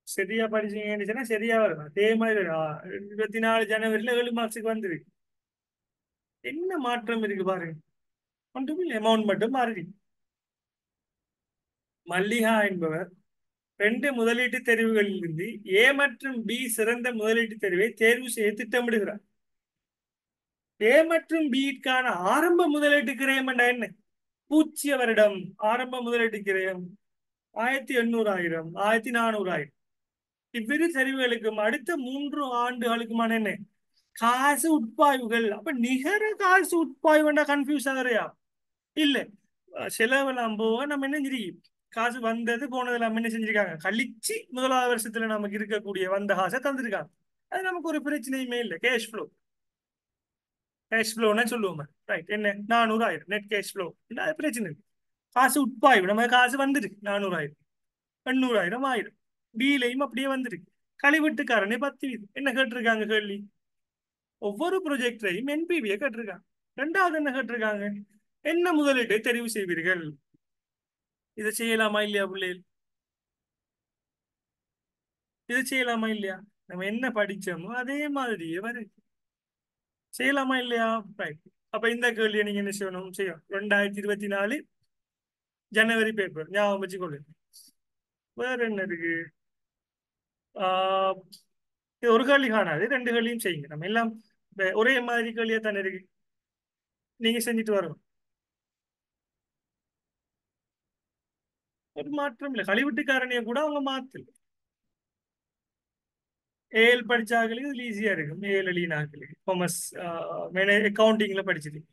சரியா படிச்சீங்கன்னு சரியா வரும். அதே மாதிரி 24 ஜனவரியில 7 மார்க்ஸுக்கு வந்துருக்கு. என்ன மாற்றம் இருக்கு பாருங்க. ஒன்றுமில்லை, அமௌண்ட் மட்டும் மாறி. மல்லிகா என்பவர் 2 முதலீட்டு தெரிவுகளில் இருந்து ஏ மற்றும் பி சிறந்த முதலீட்டு தெரிவை தேர்வு செய்ய திட்டமிடுகிறார். ஏ மற்றும் பிக்கான ஆரம்ப முதலீட்டு கிரயம் என்ன? பூச்சிய வருடம் ஆரம்ப முதலீட்டு கிரயம் 1,800,000, 1,400,000. இவ்விரு தெரிவுகளுக்கும் அடுத்த 3 ஆண்டுகளுக்குமான என்ன காசு உட்பாய்வுகள். அப்ப நிகர காசு உட்பாய்வுன்னா கன்ஃபியூஸ் ஆகுறியா? இல்ல, செலவெல்லாம் போக நம்ம என்ன செஞ்சு காசு வந்தது போனது நம்ம என்ன செஞ்சிருக்காங்க, கழிச்சு முதலாவது வருஷத்துல நமக்கு இருக்கக்கூடிய வந்த காசை தந்திருக்காங்க. அது நமக்கு ஒரு பிரச்சனையுமே இல்லை. கேஷ் ஃப்ளோ, கேஷ் ஃப்ளோன்னு சொல்லுவோம். ரைட், என்ன 400,000 நெட் கேஷ் ஃப்ளோ. அது பிரச்சனை இல்லை. காசு உட்பாய்வு, நம்ம காசு வந்துருக்கு 400,000, 800,000, 1000. பிலையும் அப்படியே வந்துருக்கு. கழிவெட்டுக்காரனே 10 வீதம். என்ன கேட்டிருக்காங்க கேள்வி? ஒவ்வொரு ப்ரொஜெக்டையும் என்பிவியை கேட்டிருக்காங்க. ரெண்டாவது என்ன கேட்டிருக்காங்க, என்ன முதலீட்டை தெரிவு செய்வீர்கள்? இதை செய்யலாமா இல்லையா பிள்ளைகள்? இதை செய்யலாமா இல்லையா? நம்ம என்ன படிச்சோமோ அதே மாதிரியே வருது. செய்யலாமா இல்லையா? ரைட். அப்ப இந்த கேள்வியை நீங்க என்ன செய்யணும்? செய்யும் 2024 ஜனவரி பேப்பர் ஞாபகம் வச்சுக்கொள்ளுங்க. வேற என்ன இருக்கு? ஆஹ் இது ஒரு கேள்வி காணாது, ரெண்டு கேள்வியும் செய்யுங்க. நம்ம எல்லாம் ஒரே மாதிரி கேள்வியா தானே இருக்கு. நீங்க செஞ்சுட்டு வரணும். ஒரு மாற்றம் இல்லை. கழிவுட்டு காரணியை கூட அவங்க மாத்தல. ஏஎல் படிச்சாங்களுக்கு இதுல ஈஸியா இருக்கும். ஏஎல் எலினாக்களுக்கு காமர்ஸ் அக்கௌண்டிங்ல படிச்சிருக்கு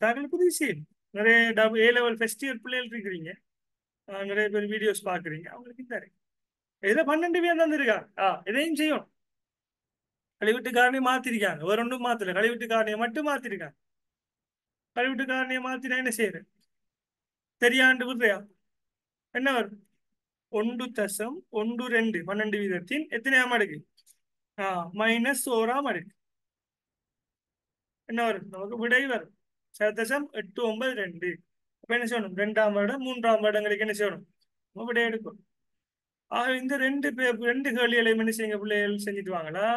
தாங்களுக்கு ஈஸி. நிறைய ஏ லெவல் ஃபர்ஸ்ட் இயர் பிள்ளைகள் இருக்கிறீங்க. நிறைய பேர் வீடியோஸ் பாக்குறீங்க, அவங்களுக்கு இந்த இருக்கு. இதுல 12 பேர் தந்திருக்கா. இதையும் செய்யும். கழிவுட்டு காரணியை மாத்திருக்காங்க, வேற ஒன்றும் மாத்தல, கழிவுட்டு காரணியை மட்டும் மாத்திருக்காங்க. கழிவுட்டு காரணியை மாத்தினா என்ன செய்யறது? தெரியாண்டு விடுறியா? என்ன வரும்? 1.12 12 வீதத்தின் எத்தனையாம் அடுக்கு? -1 அடுக்கு. என்ன வரும்? நமக்கு விடை வரும் 0.892. அப்ப என்ன செய்யணும்? 2ஆம் வருடம் 3ஆம் வருடங்களுக்கு என்ன செய்யணும்? நம்ம விடை எடுக்கும். இந்த ரெண்டு கேள்விகளையும் என்ன செய்யுங்க பிள்ளைகள், செஞ்சுட்டு வாங்களா?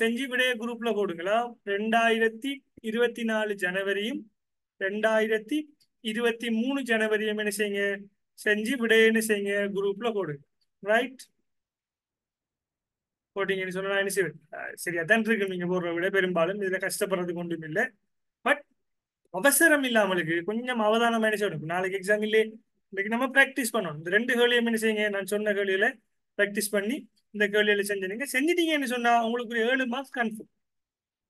செஞ்சு விடைய குரூப்ல போடுங்களா? 2024 ஜனவரியும் 2023 ஜனவரியும் என்ன செய்யுங்க, செஞ்சு விடைய என்ன செய்யுங்க குரூப்ல போடுங்க. ரைட். போட்டீங்கன்னு சொன்னா என்ன செய்வேன்? சரியா தான் இருக்கு. நீங்க போடுற விட பெரும்பாலும் இதுல கஷ்டப்படுறதுக்கு ஒன்றும் இல்லை. பட் அவசரம் இல்லாமலுக்கு கொஞ்சம் அவதானம் என்ன செய்யணும். நாளைக்கு எக்ஸாம் இல்லையே, இன்னைக்கு நம்ம ப்ராக்டிஸ் பண்ணணும். இந்த ரெண்டு கேள்வியும் என்ன செய்யுங்க, நான் சொன்ன கேள்வியில ப்ராக்டிஸ் பண்ணி இந்த கேள்வியில செஞ்சீங்க செஞ்சிட்டீங்கன்னு சொன்னா உங்களுக்கு ஒரு 7 மார்க்ஸ் கன்ஃபார்ம்.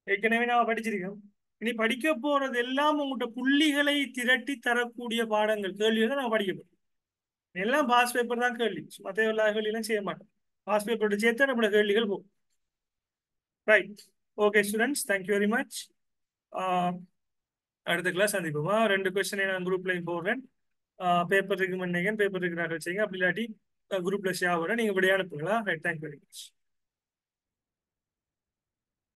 ஏற்கனவே நான் படிச்சிருக்கேன். இனி படிக்க போறது எல்லாம் உங்கள்கிட்ட புள்ளிகளை திரட்டி தரக்கூடிய பாடங்கள், கேள்விகள் தான் நான் படிக்க போறேன். எல்லாம் பாஸ் பேப்பர் தான் கேள்வி, மற்ற எல்லா கேள்வியெல்லாம் செய்ய மாட்டேன். பாஸ் பேப்பரோட சேர்த்து நம்மளோட கேள்விகள் போகும். Right. Okay students, thank you very much. அடுத்த கிளாஸ் சந்திப்போமா. 2 கொஸ்டினை நான் குரூப்லையும் போடுறேன். பேப்பர் இருக்கு மன்னிங்க, பேப்பர் இருக்கிறார்கள் செய்யுங்க. அப்படி இல்லாட்டி குரூப்ல ஷேர் ஆகிறேன், நீங்க இப்படி அனுப்புங்களா. Right, thank you very much.